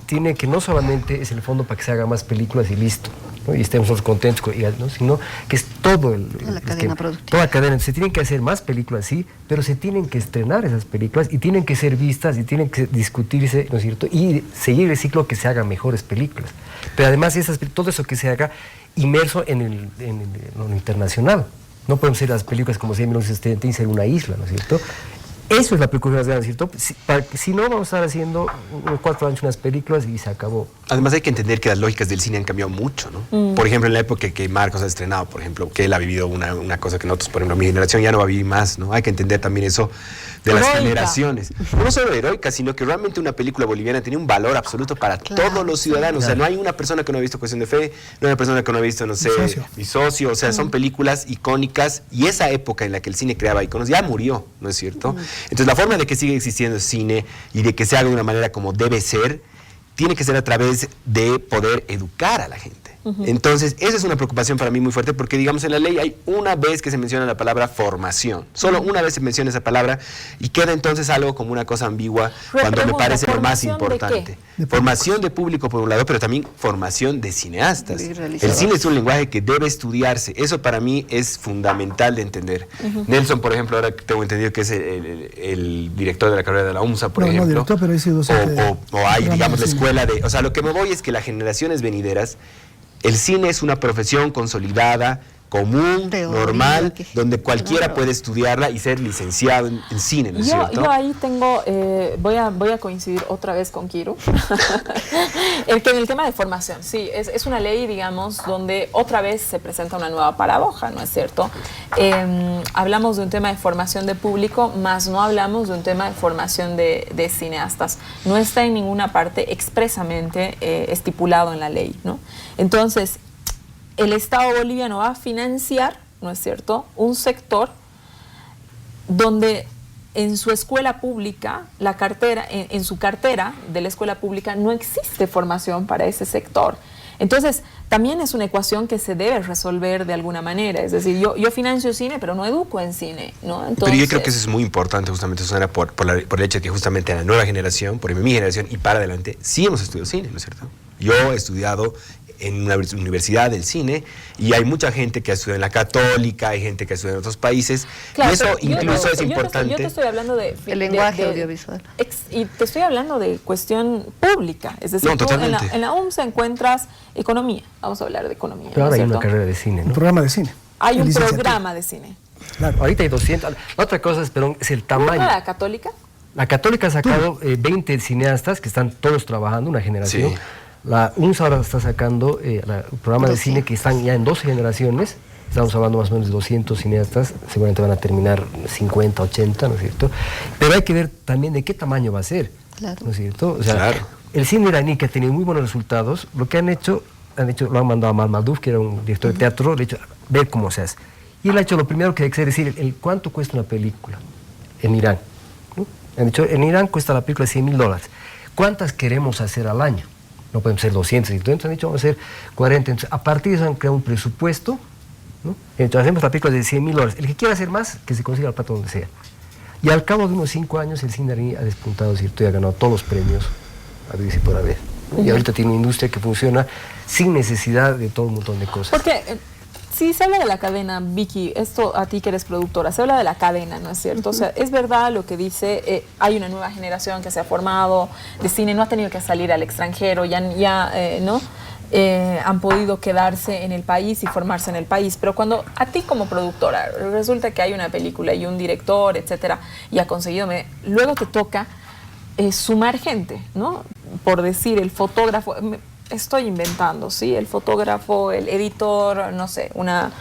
tiene que no solamente es el fondo para que se haga más películas y listo, ¿no? Y estemos nosotros contentos, ¿no? Sino que es todo la cadena productiva. Toda la cadena. Se tienen que hacer más películas, sí, pero se tienen que estrenar esas películas y tienen que ser vistas y tienen que discutirse, ¿no es cierto? Y seguir el ciclo que se hagan mejores películas. Pero además todo eso que se haga inmerso en lo internacional. No podemos ser las películas como si en 1970 y ser una isla, ¿no es cierto? Eso es la preocupación, ¿cierto? Si no, vamos a estar haciendo unos 4 años unas películas y se acabó. Además hay que entender que las lógicas del cine han cambiado mucho, ¿no? Por ejemplo, en la época que Marcos ha estrenado, por ejemplo, que él ha vivido una cosa que nosotros, por ejemplo, mi generación ya no va a vivir más, ¿no? Hay que entender también eso de las generaciones. No solo heroica, sino que realmente una película boliviana tiene un valor absoluto para todos los ciudadanos. O sea, no hay una persona que no ha visto Cuestión de Fe, no hay una persona que no ha visto, no sé, Mi Socio. O sea, son películas icónicas y esa época en la que el cine creaba iconos ya murió, ¿no es cierto? Entonces, la forma de que siga existiendo el cine y de que se haga de una manera como debe ser, tiene que ser a través de poder educar a la gente. Entonces, esa es una preocupación para mí muy fuerte porque, digamos, en la ley hay una vez que se menciona la palabra formación. Solo una vez se menciona esa palabra y queda entonces algo como una cosa ambigua cuando me parece lo más importante. Formación de público por un lado, pero también formación de cineastas. El cine es un lenguaje que debe estudiarse. Eso para mí es fundamental de entender. Nelson, por ejemplo, ahora tengo entendido que es el director de la carrera de la UMSA, por ejemplo. No, director, pero he sido o hay, digamos, la escuela de... O sea, lo que me voy es que las generaciones venideras, el cine es una profesión consolidada, común, normal, donde cualquiera puede estudiarla y ser licenciado en cine, ¿no es cierto? Yo ahí tengo, voy a coincidir otra vez con Kiru, en el tema de formación, sí, es una ley, digamos, donde otra vez se presenta una nueva paradoja, ¿no es cierto? Hablamos de un tema de formación de público, más no hablamos de un tema de formación de cineastas. No está en ninguna parte expresamente estipulado en la ley, ¿no? Entonces, el Estado boliviano va a financiar, ¿no es cierto?, un sector donde en su escuela pública, en su cartera de la escuela pública no existe formación para ese sector. Entonces, también es una ecuación que se debe resolver de alguna manera. Es decir, yo financio cine, pero no educo en cine, ¿no? Entonces, pero yo creo que eso es muy importante, justamente, Susana, por el hecho de que justamente a la nueva generación, por mi generación y para adelante, sí hemos estudiado cine, ¿no es cierto? Yo he estudiado en una universidad del cine y hay mucha gente que ha estudiado en la Católica, hay gente que ha estudiado en otros países, claro, y eso incluso es importante. Yo te estoy hablando de el lenguaje audiovisual. Y te estoy hablando de cuestión pública, es decir, no, tú en la UMSA encuentras economía, vamos a hablar de economía. Pero ahora ¿no hay una carrera de cine, ¿no? Un programa de cine. Hay un programa de cine. Claro, ahorita hay 200. La otra cosa es el tamaño. ¿La Católica? La Católica ha sacado 20 cineastas que están todos trabajando, una generación. Sí. La UNSA ahora está sacando el programa de cine que están ya en 12 generaciones. Estamos hablando más o menos de 200 cineastas, seguramente van a terminar 50, 80, ¿no es cierto? Pero hay que ver también de qué tamaño va a ser, claro, ¿no es cierto? O sea, el cine iraní, que ha tenido muy buenos resultados, lo que han hecho, lo han mandado a Malmadouf, que era un director de teatro, le han dicho, ver cómo se hace. Y él ha hecho lo primero que hay que hacer, es decir, cuánto cuesta una película en Irán, ¿no? Han dicho, en Irán cuesta la película $100.000. ¿Cuántas queremos hacer al año? No podemos ser 200, entonces han dicho, vamos a hacer 40. Entonces, a partir de eso han creado un presupuesto, ¿no? Entonces hacemos la película de $100.000. El que quiera hacer más, que se consiga el plato donde sea. Y al cabo de unos 5 años el cine iraní ha despuntado, ¿cierto? Y ha ganado todos los premios, a ver si por haber. Y ahorita tiene una industria que funciona sin necesidad de todo un montón de cosas. Porque si se habla de la cadena, Vicky, esto a ti que eres productora, se habla de la cadena, ¿no es cierto? O sea, es verdad lo que dice, hay una nueva generación que se ha formado de cine, no ha tenido que salir al extranjero, ¿no? Han podido quedarse en el país y formarse en el país, pero cuando a ti como productora resulta que hay una película y un director, etcétera, y ha conseguido, luego te toca sumar gente, ¿no? Por decir, el fotógrafo, estoy inventando, ¿sí? El fotógrafo, el editor, no sé, una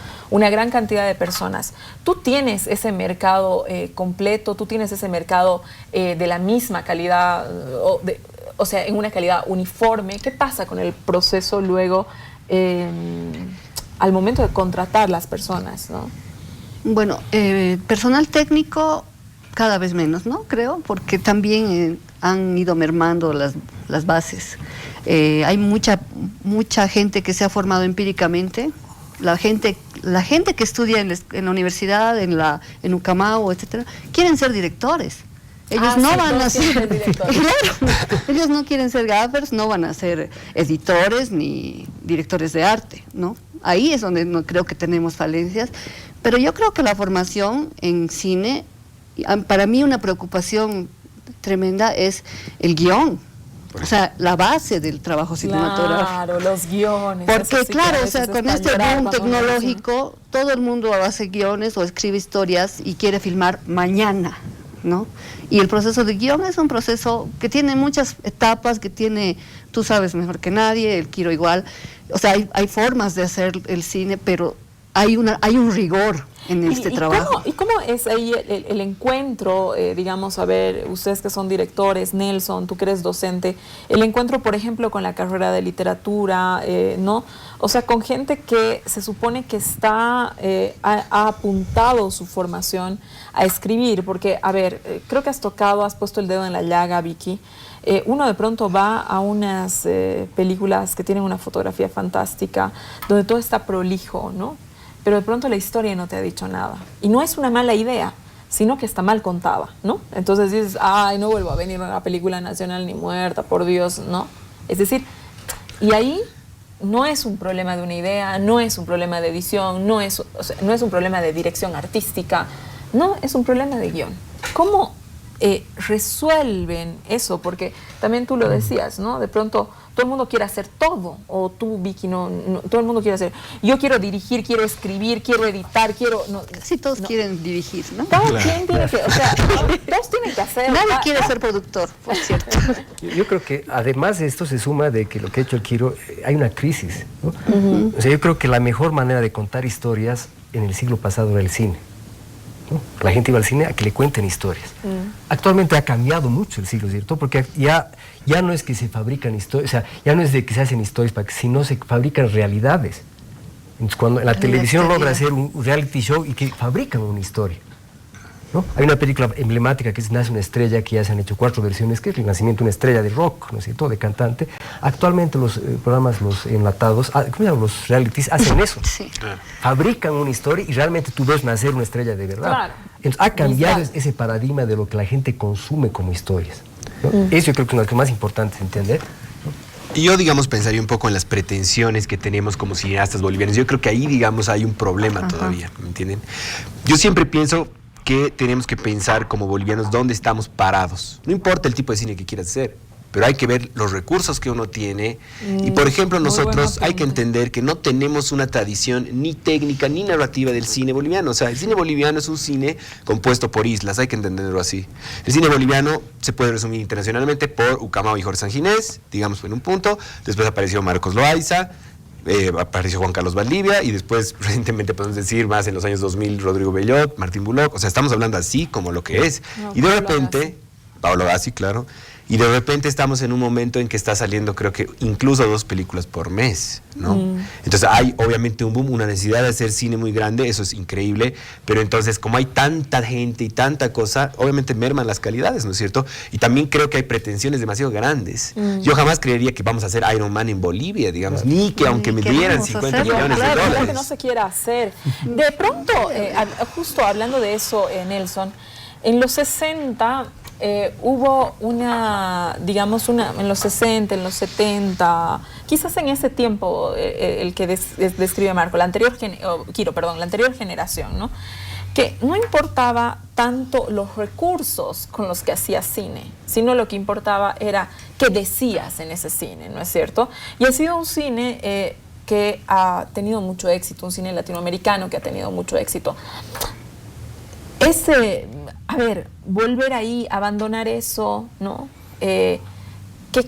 gran cantidad de personas. Tú tienes ese mercado completo, tú tienes ese mercado de la misma calidad, o sea, en una calidad uniforme. ¿Qué pasa con el proceso luego al momento de contratar las personas, ¿no? Bueno, personal técnico cada vez menos, ¿no? Creo, porque también han ido mermando las bases. Hay mucha gente que se ha formado empíricamente. La gente que estudia en la universidad, en Ucamau, etcétera, quieren ser directores. Ellos no van a ser ellos no quieren ser gaffers, no van a ser editores ni directores de arte, ¿no? Ahí es donde no creo que tenemos falencias, pero yo creo que la formación en cine, para mí una preocupación tremenda es el guión. O sea, la base del trabajo cinematográfico. Claro, los guiones. Porque sí, claro, o sea, con este boom tecnológico, todo el mundo hace guiones o escribe historias y quiere filmar mañana, ¿no? Y el proceso de guión es un proceso que tiene muchas etapas, que tiene, tú sabes mejor que nadie, el Quiro igual. O sea, hay formas de hacer el cine, pero hay un rigor en este trabajo. ¿Y cómo es ahí el encuentro, digamos, a ver, ustedes que son directores, Nelson, tú que eres docente, el encuentro, por ejemplo, con la carrera de literatura, ¿no? O sea, con gente que se supone que ha apuntado su formación a escribir, porque, a ver, creo que has puesto el dedo en la llaga, Vicky. Uno de pronto va a unas películas que tienen una fotografía fantástica, donde todo está prolijo, ¿no? Pero de pronto la historia no te ha dicho nada. Y no es una mala idea, sino que está mal contada, ¿no? Entonces dices, ay, no vuelvo a venir a una película nacional ni muerta, por Dios, ¿no? Es decir, y ahí no es un problema de una idea, no es un problema de edición, no es un problema de dirección artística, no, es un problema de guión. ¿Cómo resuelven eso? Porque también tú lo decías, ¿no? De pronto todo el mundo quiere hacer todo, o tú, Vicky, no, todo el mundo quiere hacer, yo quiero dirigir, quiero escribir, quiero editar, Casi todos quieren dirigir, ¿no? Todos tienen que, o sea, todos tienen que hacer. Nadie quiere ser productor, por cierto. Yo creo que además de esto se suma de que lo que ha hecho el Quiro, hay una crisis, ¿no? O sea, yo creo que la mejor manera de contar historias en el siglo pasado era el cine, ¿no? La gente iba al cine a que le cuenten historias. Actualmente ha cambiado mucho el siglo, ¿cierto? Porque ya no es que se fabrican historias, o sea, ya no es de que se hacen historias, sino se fabrican realidades. Entonces, cuando la televisión logra hacer un reality show y que fabrican una historia, ¿no? Hay una película emblemática que es Nace una estrella, que ya se han hecho 4 versiones, que es el nacimiento de una estrella de rock, ¿no es cierto?, de cantante. Actualmente los programas, los enlatados, ¿cómo se llaman? Los realities hacen eso. Sí. Fabrican una historia y realmente tú ves nacer una estrella de verdad. Claro. Entonces, ha cambiado ese paradigma de lo que la gente consume como historias, ¿no? Eso yo creo que es lo que más importante es entender. Y yo, digamos, pensaría un poco en las pretensiones que tenemos como cineastas bolivianos. Yo creo que ahí, digamos, hay un problema todavía, ¿me entienden? Yo siempre pienso que tenemos que pensar como bolivianos dónde estamos parados. No importa el tipo de cine que quieras hacer, pero hay que ver los recursos que uno tiene. Y, por ejemplo, nosotros hay que entender que no tenemos una tradición ni técnica ni narrativa del cine boliviano. O sea, el cine boliviano es un cine compuesto por islas, hay que entenderlo así. El cine boliviano se puede resumir internacionalmente por Ucamau y Jorge Sanginés, digamos, en un punto. Después apareció Marcos Loaiza, apareció Juan Carlos Valdivia, y después, recientemente, podemos decir, más en los años 2000, Rodrigo Bellot, Martín Bullock. O sea, estamos hablando así como lo que es. No, y de repente, Paolo Gassi, claro. Y de repente estamos en un momento en que está saliendo, creo que incluso 2 películas por mes, ¿no? Entonces hay obviamente un boom, una necesidad de hacer cine muy grande, eso es increíble, pero entonces como hay tanta gente y tanta cosa, obviamente merman las calidades, ¿no es cierto? Y también creo que hay pretensiones demasiado grandes. Yo jamás creería que vamos a hacer Iron Man en Bolivia, digamos, ni que aunque me dieran 50 millones de dólares. Que no se quiera hacer. De pronto, justo hablando de eso, Nelson, en los 60 hubo en los 60, en los 70, quizás en ese tiempo el que describe Marco, la anterior generación, ¿no? Que no importaba tanto los recursos con los que hacías cine, sino lo que importaba era qué decías en ese cine, ¿no es cierto? Y ha sido un cine que ha tenido mucho éxito, un cine latinoamericano que ha tenido mucho éxito. Volver ahí, abandonar eso, ¿no? ¿Qué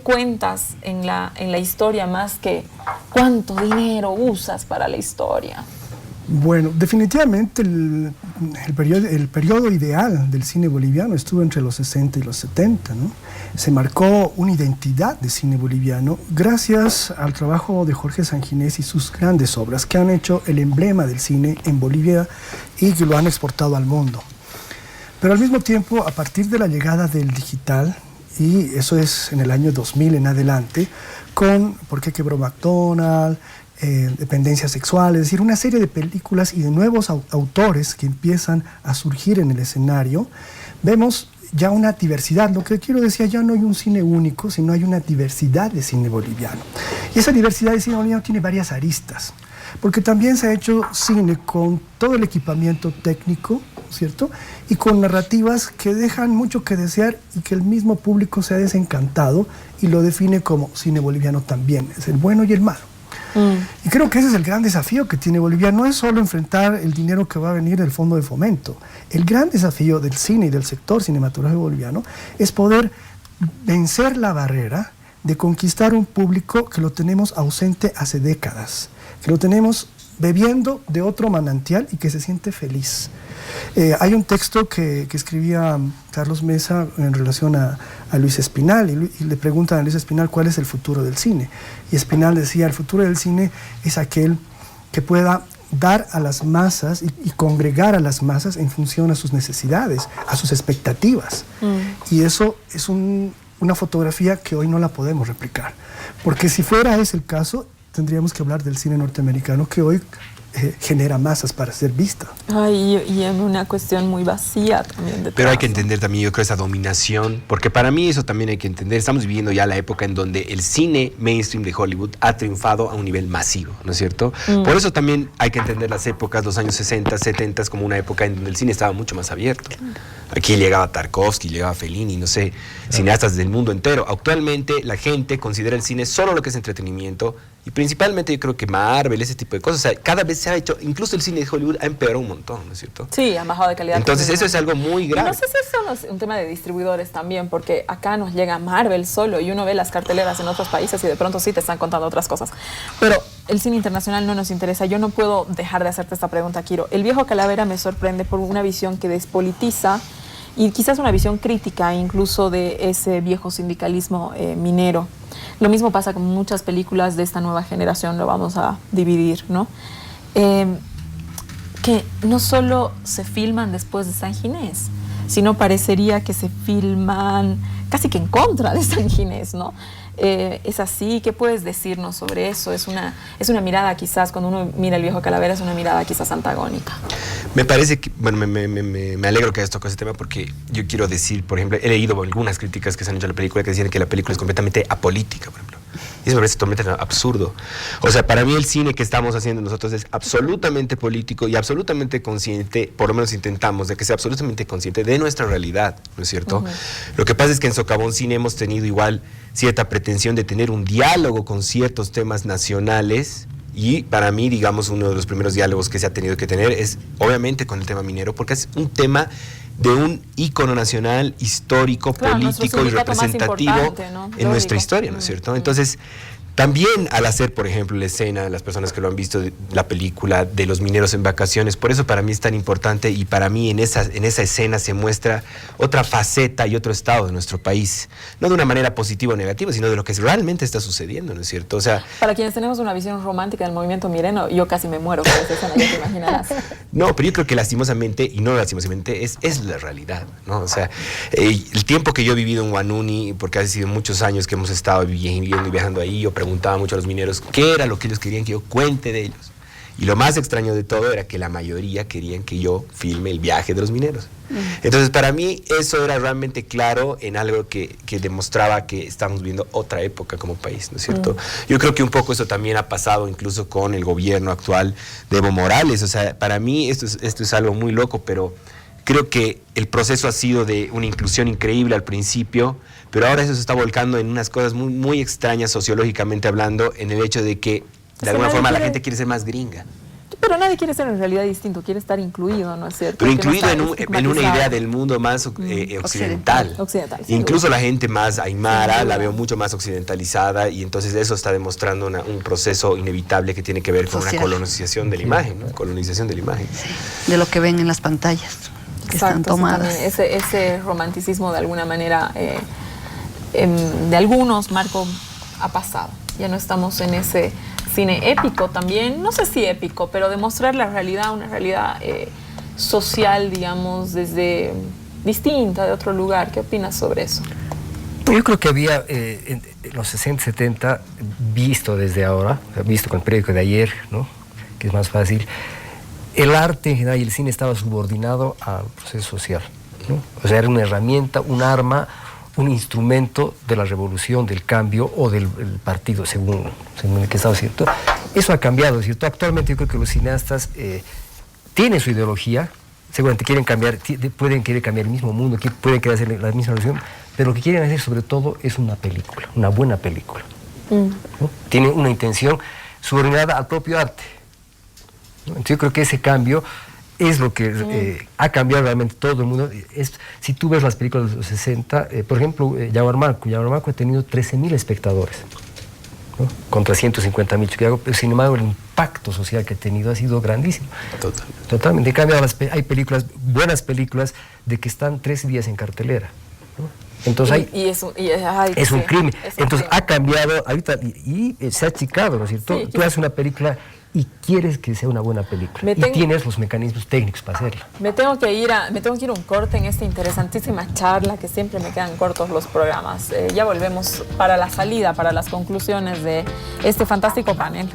cuentas en la historia más que cuánto dinero usas para la historia? Bueno, definitivamente el periodo ideal del cine boliviano estuvo entre los 60 y los 70, ¿no? Se marcó una identidad de cine boliviano gracias al trabajo de Jorge Sanginés y sus grandes obras que han hecho el emblema del cine en Bolivia y que lo han exportado al mundo. Pero al mismo tiempo, a partir de la llegada del digital, y eso es en el año 2000 en adelante, con ¿Por qué quebró McDonald's?, Dependencias sexuales, es decir, una serie de películas y de nuevos autores que empiezan a surgir en el escenario, vemos ya una diversidad. Lo que quiero decir, ya no hay un cine único, sino hay una diversidad de cine boliviano. Y esa diversidad de cine boliviano tiene varias aristas, porque también se ha hecho cine con todo el equipamiento técnico, ¿cierto? Y con narrativas que dejan mucho que desear y que el mismo público se ha desencantado y lo define como cine boliviano también, es el bueno y el malo. Y creo que ese es el gran desafío que tiene Bolivia, no es solo enfrentar el dinero que va a venir del Fondo de Fomento. El gran desafío del cine y del sector cinematográfico boliviano es poder vencer la barrera de conquistar un público que lo tenemos ausente hace décadas, que lo tenemos bebiendo de otro manantial y que se siente feliz. Hay un texto que escribía Carlos Mesa en relación a Luis Espinal y le preguntan a Luis Espinal cuál es el futuro del cine. Y Espinal decía, el futuro del cine es aquel que pueda dar a las masas y congregar a las masas en función a sus necesidades, a sus expectativas. Y eso es una fotografía que hoy no la podemos replicar. Porque si fuera ese el caso, tendríamos que hablar del cine norteamericano que hoy genera masas para ser vista. Y en una cuestión muy vacía también. Detrás. Pero hay que entender también, yo creo, esa dominación, porque para mí eso también hay que entender. Estamos viviendo ya la época en donde el cine mainstream de Hollywood ha triunfado a un nivel masivo, ¿no es cierto? Por eso también hay que entender las épocas, los años 60, 70, como una época en donde el cine estaba mucho más abierto. Aquí llegaba Tarkovsky, llegaba Fellini, no sé, cineastas del mundo entero. Actualmente la gente considera el cine solo lo que es entretenimiento y principalmente yo creo que Marvel, ese tipo de cosas. O sea, cada vez se ha hecho, incluso el cine de Hollywood ha empeorado un montón, ¿no es cierto? Sí, ha bajado de calidad. Entonces eso es algo muy grave. No sé si eso es un tema de distribuidores también, porque acá nos llega Marvel solo y uno ve las carteleras en otros países y de pronto sí te están contando otras cosas. Pero el cine internacional no nos interesa. Yo no puedo dejar de hacerte esta pregunta, Quiro. El Viejo Calavera me sorprende por una visión que despolitiza y quizás una visión crítica incluso de ese viejo sindicalismo minero. Lo mismo pasa con muchas películas de esta nueva generación, lo vamos a dividir, ¿no? Que no solo se filman después de Sanginés, sino parecería que se filman casi que en contra de Sanginés, ¿no? ¿Es así? ¿Qué puedes decirnos sobre eso? Es una mirada quizás, cuando uno mira El Viejo Calavera, es una mirada quizás antagónica. Me parece que, bueno, me alegro que hayas tocado ese tema porque yo quiero decir, por ejemplo, he leído algunas críticas que se han hecho a la película que decían que la película es completamente apolítica, por ejemplo. Y eso me parece totalmente absurdo. O sea, para mí el cine que estamos haciendo nosotros es absolutamente político y absolutamente consciente, por lo menos intentamos, de que sea absolutamente consciente de nuestra realidad, ¿no es cierto? Lo que pasa es que en Socavón Cine hemos tenido igual cierta pretensión de tener un diálogo con ciertos temas nacionales. Y para mí, digamos, uno de los primeros diálogos que se ha tenido que tener es obviamente con el tema minero, porque es un tema de un ícono nacional, histórico, claro, político y representativo, ¿no? En nuestra historia, ¿no es cierto? Entonces, también al hacer, por ejemplo, la escena, las personas que lo han visto, la película de los mineros en vacaciones, por eso para mí es tan importante y para mí en esa escena se muestra otra faceta y otro estado de nuestro país. No de una manera positiva o negativa, sino de lo que realmente está sucediendo, ¿no es cierto? O sea, para quienes tenemos una visión romántica del movimiento minero, yo casi me muero con esa escena, ya te imaginarás. No, pero yo creo que lastimosamente, y no lastimosamente, es la realidad, ¿no? O sea, el tiempo que yo he vivido en Huanuni, porque ha sido muchos años que hemos estado viviendo y viajando ahí, yo preguntaba mucho a los mineros qué era lo que ellos querían que yo cuente de ellos. Y lo más extraño de todo era que la mayoría querían que yo filme el viaje de los mineros. Entonces, para mí, eso era realmente claro en algo que demostraba que estamos viviendo otra época como país, ¿no es cierto? Yo creo que un poco eso también ha pasado incluso con el gobierno actual de Evo Morales. O sea, para mí esto es algo muy loco, pero creo que el proceso ha sido de una inclusión increíble al principio, pero ahora eso se está volcando en unas cosas muy, muy extrañas sociológicamente hablando, en el hecho de que de alguna forma la gente quiere ser más gringa. Pero nadie quiere ser en realidad distinto, quiere estar incluido, ¿no es cierto? Pero incluido en una idea del mundo más occidental. Incluso la gente más aymara la veo mucho más occidentalizada, y entonces eso está demostrando un proceso inevitable que tiene que ver con una colonización de la imagen, ¿no? Colonización de la imagen. Sí, de lo que ven en las pantallas que están tomadas. Ese romanticismo de alguna manera, de algunos, Marco, ha pasado. Ya no estamos en ese cine épico también, no sé si épico, pero demostrar la realidad, una realidad social, digamos, desde distinta, de otro lugar. ¿Qué opinas sobre eso? Yo creo que había en los 60, 70, visto desde ahora, visto con el periódico de ayer, ¿no? Que es más fácil, el arte en general y el cine estaba subordinado al proceso social, ¿no? O sea, era una herramienta, un arma, un instrumento de la revolución, del cambio o del partido, según el que estaba, ¿cierto? Eso ha cambiado, ¿cierto? Actualmente yo creo que los cineastas tienen su ideología, seguramente quieren cambiar, pueden querer cambiar el mismo mundo, pueden querer hacer la misma revolución, pero lo que quieren hacer sobre todo es una película, una buena película, ¿no? Tienen una intención subordinada al propio arte, ¿no? Entonces yo creo que ese cambio es lo que ha cambiado realmente todo el mundo. Si tú ves las películas de los 60, por ejemplo, Yaguarmarco ha tenido 13.000 espectadores, ¿no? Contra 150.000. Sin embargo, el impacto social que ha tenido ha sido grandísimo. Totalmente. En cambio, hay películas, buenas películas, de que están 3 días en cartelera, ¿no? Entonces es un crimen. Entonces ha cambiado ahorita y se ha achicado, ¿no es cierto? Sí, tú haces una película y quieres que sea una buena película y tienes los mecanismos técnicos para hacerla. Me tengo que ir a un corte en esta interesantísima charla, que siempre me quedan cortos los programas. Ya volvemos para la salida, para las conclusiones de este fantástico panel.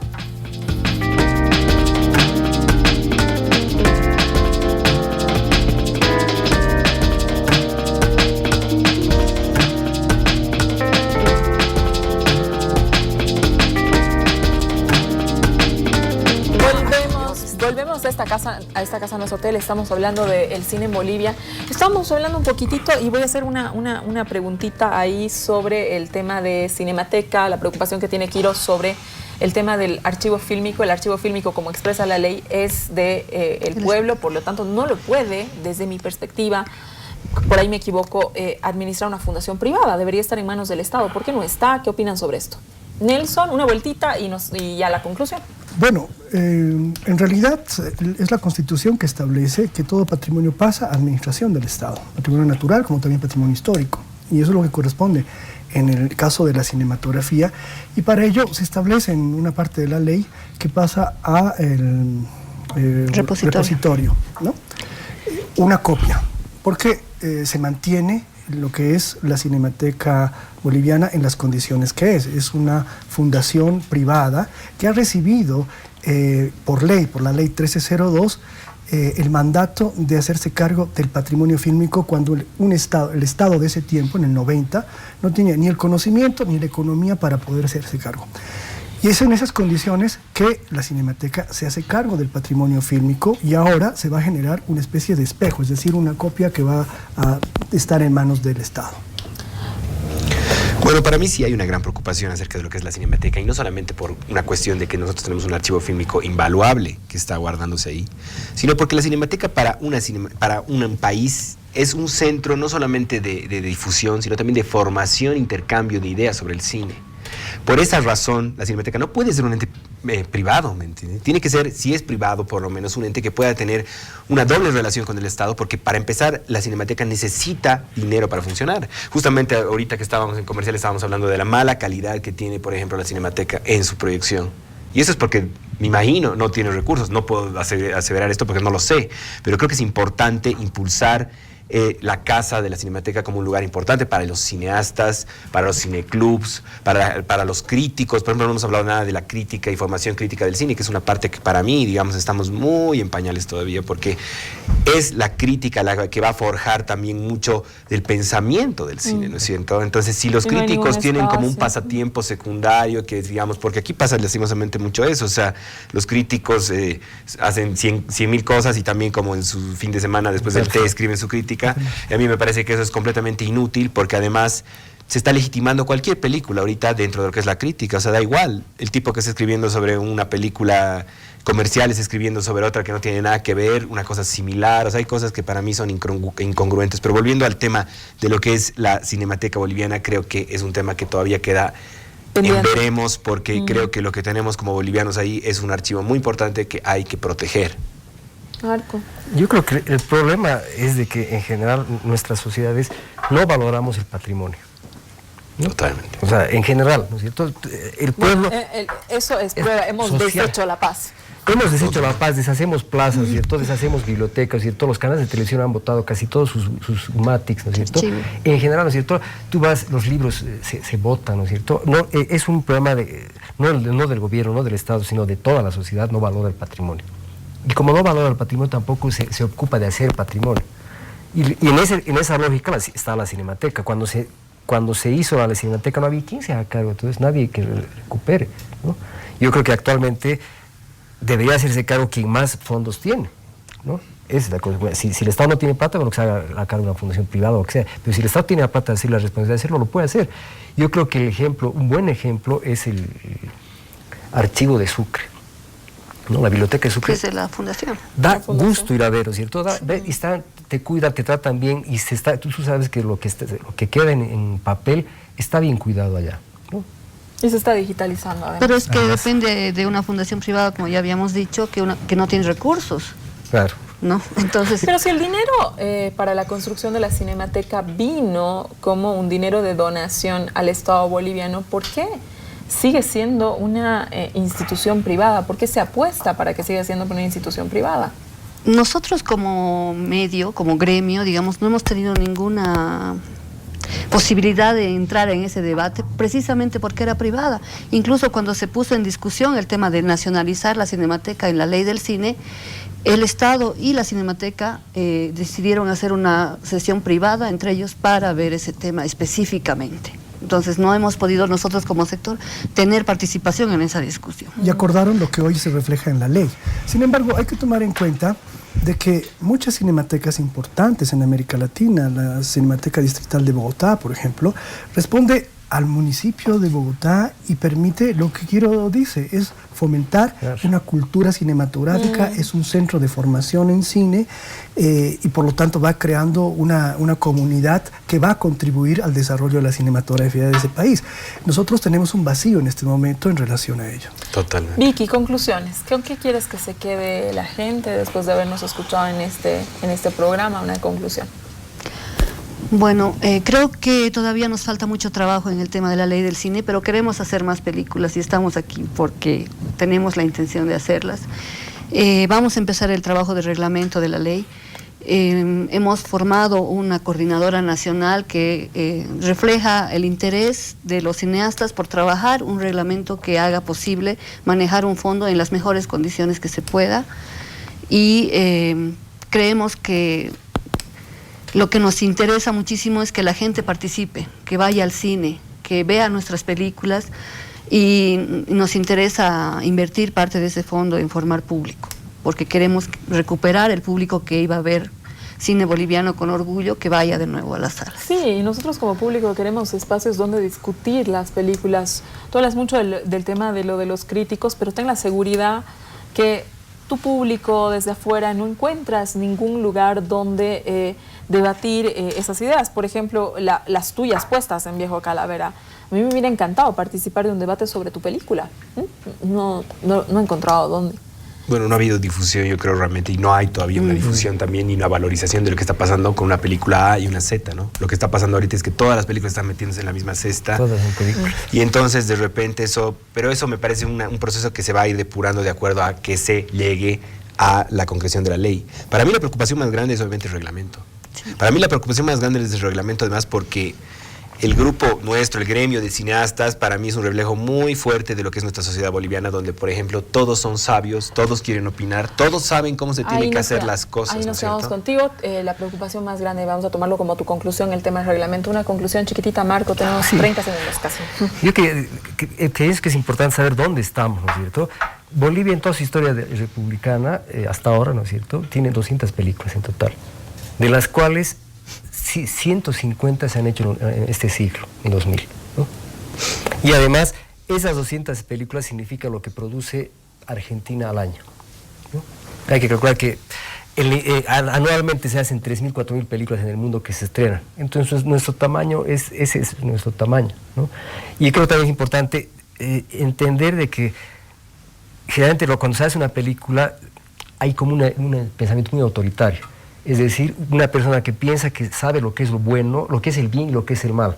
Volvemos a esta casa no es hotel. Estamos hablando del cine en Bolivia. Estamos hablando un poquitito y voy a hacer una preguntita ahí sobre el tema de Cinemateca, la preocupación que tiene Quiro sobre el tema del archivo fílmico. El archivo fílmico, como expresa la ley, es del pueblo, por lo tanto no lo puede, desde mi perspectiva, por ahí me equivoco, administrar una fundación privada. Debería estar en manos del Estado. ¿Por qué no está? ¿Qué opinan sobre esto? Nelson, una vueltita y ya la conclusión. Bueno, en realidad es la Constitución que establece que todo patrimonio pasa a administración del Estado, patrimonio natural como también patrimonio histórico, y eso es lo que corresponde en el caso de la cinematografía, y para ello se establece en una parte de la ley que pasa a el repositorio, ¿no? Una copia, porque se mantiene lo que es la Cinemateca Boliviana en las condiciones que es una fundación privada que ha recibido por la ley 1302, el mandato de hacerse cargo del patrimonio fílmico cuando el Estado de ese tiempo, en el 90, no tenía ni el conocimiento ni la economía para poder hacerse cargo. Y es en esas condiciones que la Cinemateca se hace cargo del patrimonio fílmico, y ahora se va a generar una especie de espejo, es decir, una copia que va a estar en manos del Estado. Bueno, para mí sí hay una gran preocupación acerca de lo que es la Cinemateca, y no solamente por una cuestión de que nosotros tenemos un archivo fílmico invaluable que está guardándose ahí, sino porque la Cinemateca para un país es un centro no solamente de difusión, sino también de formación, intercambio de ideas sobre el cine. Por esa razón, la Cinemateca no puede ser un ente privado, ¿me entiendes? Tiene que ser, si es privado, por lo menos un ente que pueda tener una doble relación con el Estado, porque para empezar, la Cinemateca necesita dinero para funcionar. Justamente ahorita que estábamos en comercial estábamos hablando de la mala calidad que tiene, por ejemplo, la Cinemateca en su proyección. Y eso es porque, me imagino, no tiene recursos. No puedo aseverar esto porque no lo sé, pero creo que es importante impulsar la casa de la Cinemateca como un lugar importante para los cineastas, para los cineclubs, para los críticos. Por ejemplo, no hemos hablado nada de la crítica y formación crítica del cine, que es una parte que para mí, digamos, estamos muy en pañales todavía, porque es la crítica la que va a forjar también mucho del pensamiento del cine, ¿no es cierto? Entonces, si los críticos tienen como un pasatiempo secundario, que digamos, porque aquí pasa lastimosamente mucho eso, o sea, los críticos hacen 100,000 cosas y también como en su fin de semana después del té escriben su crítica, y a mí me parece que eso es completamente inútil, porque además se está legitimando cualquier película ahorita dentro de lo que es la crítica, o sea, da igual, el tipo que está escribiendo sobre una película comercial está escribiendo sobre otra que no tiene nada que ver, una cosa similar, o sea, hay cosas que para mí son incongruentes, pero volviendo al tema de lo que es la Cinemateca Boliviana, creo que es un tema que todavía queda en veremos, porque creo que lo que tenemos como bolivianos ahí es un archivo muy importante que hay que proteger. Arco. Yo creo que el problema es de que en general nuestras sociedades no valoramos el patrimonio, ¿no? Totalmente. O sea, en general, ¿no es cierto? El pueblo... Eso es prueba, hemos social. deshecho la paz. Hemos deshecho la paz, deshacemos plazas, ¿cierto? Deshacemos bibliotecas, ¿cierto? Los canales de televisión han votado casi todos sus matics, ¿no es cierto? Sí. En general, ¿no es cierto? Tú vas, los libros se votan, ¿no es cierto? No, es un problema no del gobierno, no del Estado, sino de toda la sociedad, no valora el patrimonio. Y como no valora el patrimonio, tampoco se ocupa de hacer patrimonio. Y en esa lógica está la Cinemateca. Cuando se hizo la Cinemateca no había quien se haga cargo, entonces nadie que recupere, ¿no? Yo creo que actualmente debería hacerse cargo quien más fondos tiene, ¿no? Es la cosa. Si el Estado no tiene plata, bueno, que se haga a cargo de una fundación privada o lo que sea, pero si el Estado tiene la plata de hacer la responsabilidad de hacerlo, lo puede hacer. Yo creo que un buen ejemplo es el archivo de Sucre, ¿no? La biblioteca de Sucre. Que es de la fundación. Da gusto ir a ver, ¿no es cierto? Te cuidan, te tratan bien y tú sabes que lo que queda en papel está bien cuidado allá, ¿no? Y se está digitalizando, además. Pero es que depende de una fundación privada, como ya habíamos dicho, que no tiene recursos, Claro. ¿no? Entonces, Pero si el dinero para la construcción de la Cinemateca vino como un dinero de donación al Estado boliviano, ¿por qué sigue siendo una institución privada? ¿Por qué se apuesta para que siga siendo una institución privada? nosotros como medio, como gremio, digamos, no hemos tenido ninguna posibilidad de entrar en ese debate precisamente porque era privada. Incluso cuando se puso en discusión el tema de nacionalizar la Cinemateca en la ley del cine, el Estado y la Cinemateca decidieron hacer una sesión privada entre ellos para ver ese tema específicamente. Entonces no hemos podido nosotros como sector tener participación en esa discusión. Y acordaron lo que hoy se refleja en la ley. Sin embargo, hay que tomar en cuenta de que muchas cinematecas importantes en América Latina, la Cinemateca Distrital de Bogotá, por ejemplo, responde al municipio de Bogotá y permite, lo que Quiero dice, es fomentar una cultura cinematográfica, es un centro de formación en cine y por lo tanto va creando una comunidad que va a contribuir al desarrollo de la cinematografía de ese país. Nosotros tenemos un vacío en este momento en relación a ello. Totalmente. Vicky, conclusiones. ¿Con qué quieres que se quede la gente después de habernos escuchado en este programa? Una conclusión. Bueno, creo que todavía nos falta mucho trabajo en el tema de la ley del cine, pero queremos hacer más películas y estamos aquí porque tenemos la intención de hacerlas. Vamos a empezar el trabajo de reglamento de la ley. Hemos formado una coordinadora nacional que refleja el interés de los cineastas por trabajar un reglamento que haga posible manejar un fondo en las mejores condiciones que se pueda. Y creemos que lo que nos interesa muchísimo es que la gente participe, que vaya al cine, que vea nuestras películas y nos interesa invertir parte de ese fondo en formar público, porque queremos recuperar el público que iba a ver cine boliviano con orgullo, que vaya de nuevo a las salas. Sí, y nosotros como público queremos espacios donde discutir las películas. Tú hablas mucho del tema de lo de los críticos, pero ten la seguridad que tu público desde afuera no encuentras ningún lugar donde debatir esas ideas. Por ejemplo, las tuyas puestas en Viejo Calavera. A mí me hubiera encantado participar de un debate sobre tu película. No he encontrado dónde. Bueno, no ha habido difusión, yo creo realmente, y no hay todavía una difusión también ni una valorización de lo que está pasando con una película A y una Z, ¿no? Lo que está pasando ahorita es que todas las películas están metiéndose en la misma cesta. Todas son películas. Y entonces de repente pero eso me parece un proceso que se va a ir depurando de acuerdo a que se llegue a la concreción de la ley. Para mí la preocupación más grande es obviamente el reglamento. Para mí la preocupación más grande es el reglamento, además, porque el grupo nuestro, el gremio de cineastas, para mí es un reflejo muy fuerte de lo que es nuestra sociedad boliviana, donde, por ejemplo, todos son sabios, todos quieren opinar, todos saben cómo se tienen que hacer las cosas. Ahí nos quedamos contigo. La preocupación más grande, vamos a tomarlo como tu conclusión, el tema del reglamento. Una conclusión chiquitita, Marco, tenemos 30 segundos casi. Yo creo que es importante saber dónde estamos, ¿no es cierto? Bolivia en toda su historia republicana, hasta ahora, ¿no es cierto?, tiene 200 películas en total, de las cuales 150 se han hecho en este siglo, en 2000, ¿no? Y además, esas 200 películas significan lo que produce Argentina al año, ¿no? Hay que calcular que anualmente se hacen 3.000, 4.000 películas en el mundo que se estrenan. Entonces, nuestro tamaño ese es nuestro tamaño, ¿no? Y creo que también es importante entender de que generalmente cuando se hace una película hay como un pensamiento muy autoritario. Es decir, una persona que piensa que sabe lo que es lo bueno, lo que es el bien y lo que es el mal.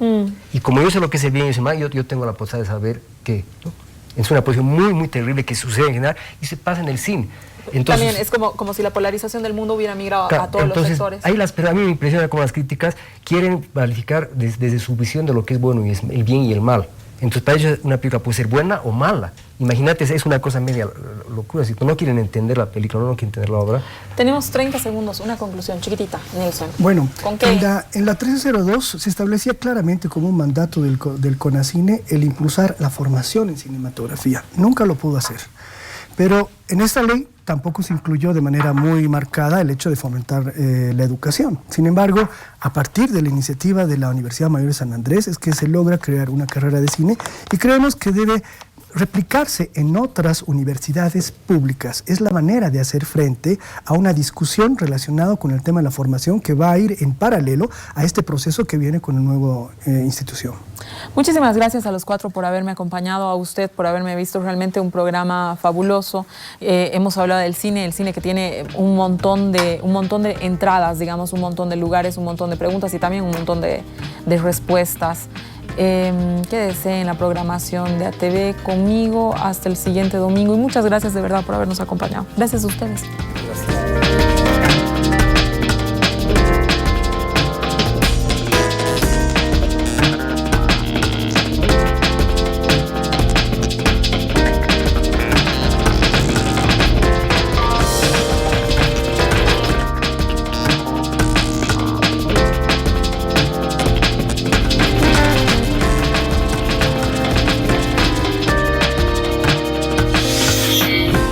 Y como yo sé lo que es el bien y el mal, yo tengo la posibilidad de saber qué, ¿no? Es una posición muy, muy terrible que sucede en general y se pasa en el cine. Entonces, también es como si la polarización del mundo hubiera migrado a todos los sectores. Pero a mí me impresiona cómo las críticas quieren calificar desde su visión de lo que es bueno y es el bien y el mal. Entonces, para ellos una película puede ser buena o mala. Imagínate, es una cosa media locura. Si no quieren entender la película, no quieren entender la obra. Tenemos 30 segundos, una conclusión chiquitita, Nelson. Bueno, ¿con qué? en la 1302 se establecía claramente como un mandato del CONACINE el impulsar la formación en cinematografía. Nunca lo pudo hacer. Pero en esta ley tampoco se incluyó de manera muy marcada el hecho de fomentar la educación. Sin embargo, a partir de la iniciativa de la Universidad Mayor de San Andrés es que se logra crear una carrera de cine y creemos que debe replicarse en otras universidades públicas. Es la manera de hacer frente a una discusión relacionada con el tema de la formación que va a ir en paralelo a este proceso que viene con la nueva institución. Muchísimas gracias a los 4 por haberme acompañado, a usted por haberme visto, realmente un programa fabuloso. Hemos hablado del cine, el cine que tiene un montón de entradas, digamos, un montón de lugares, un montón de preguntas y también un montón de respuestas. Quédese en la programación de ATV conmigo hasta el siguiente domingo y muchas gracias de verdad por habernos acompañado. Gracias a ustedes.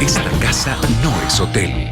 Esta casa no es hotel.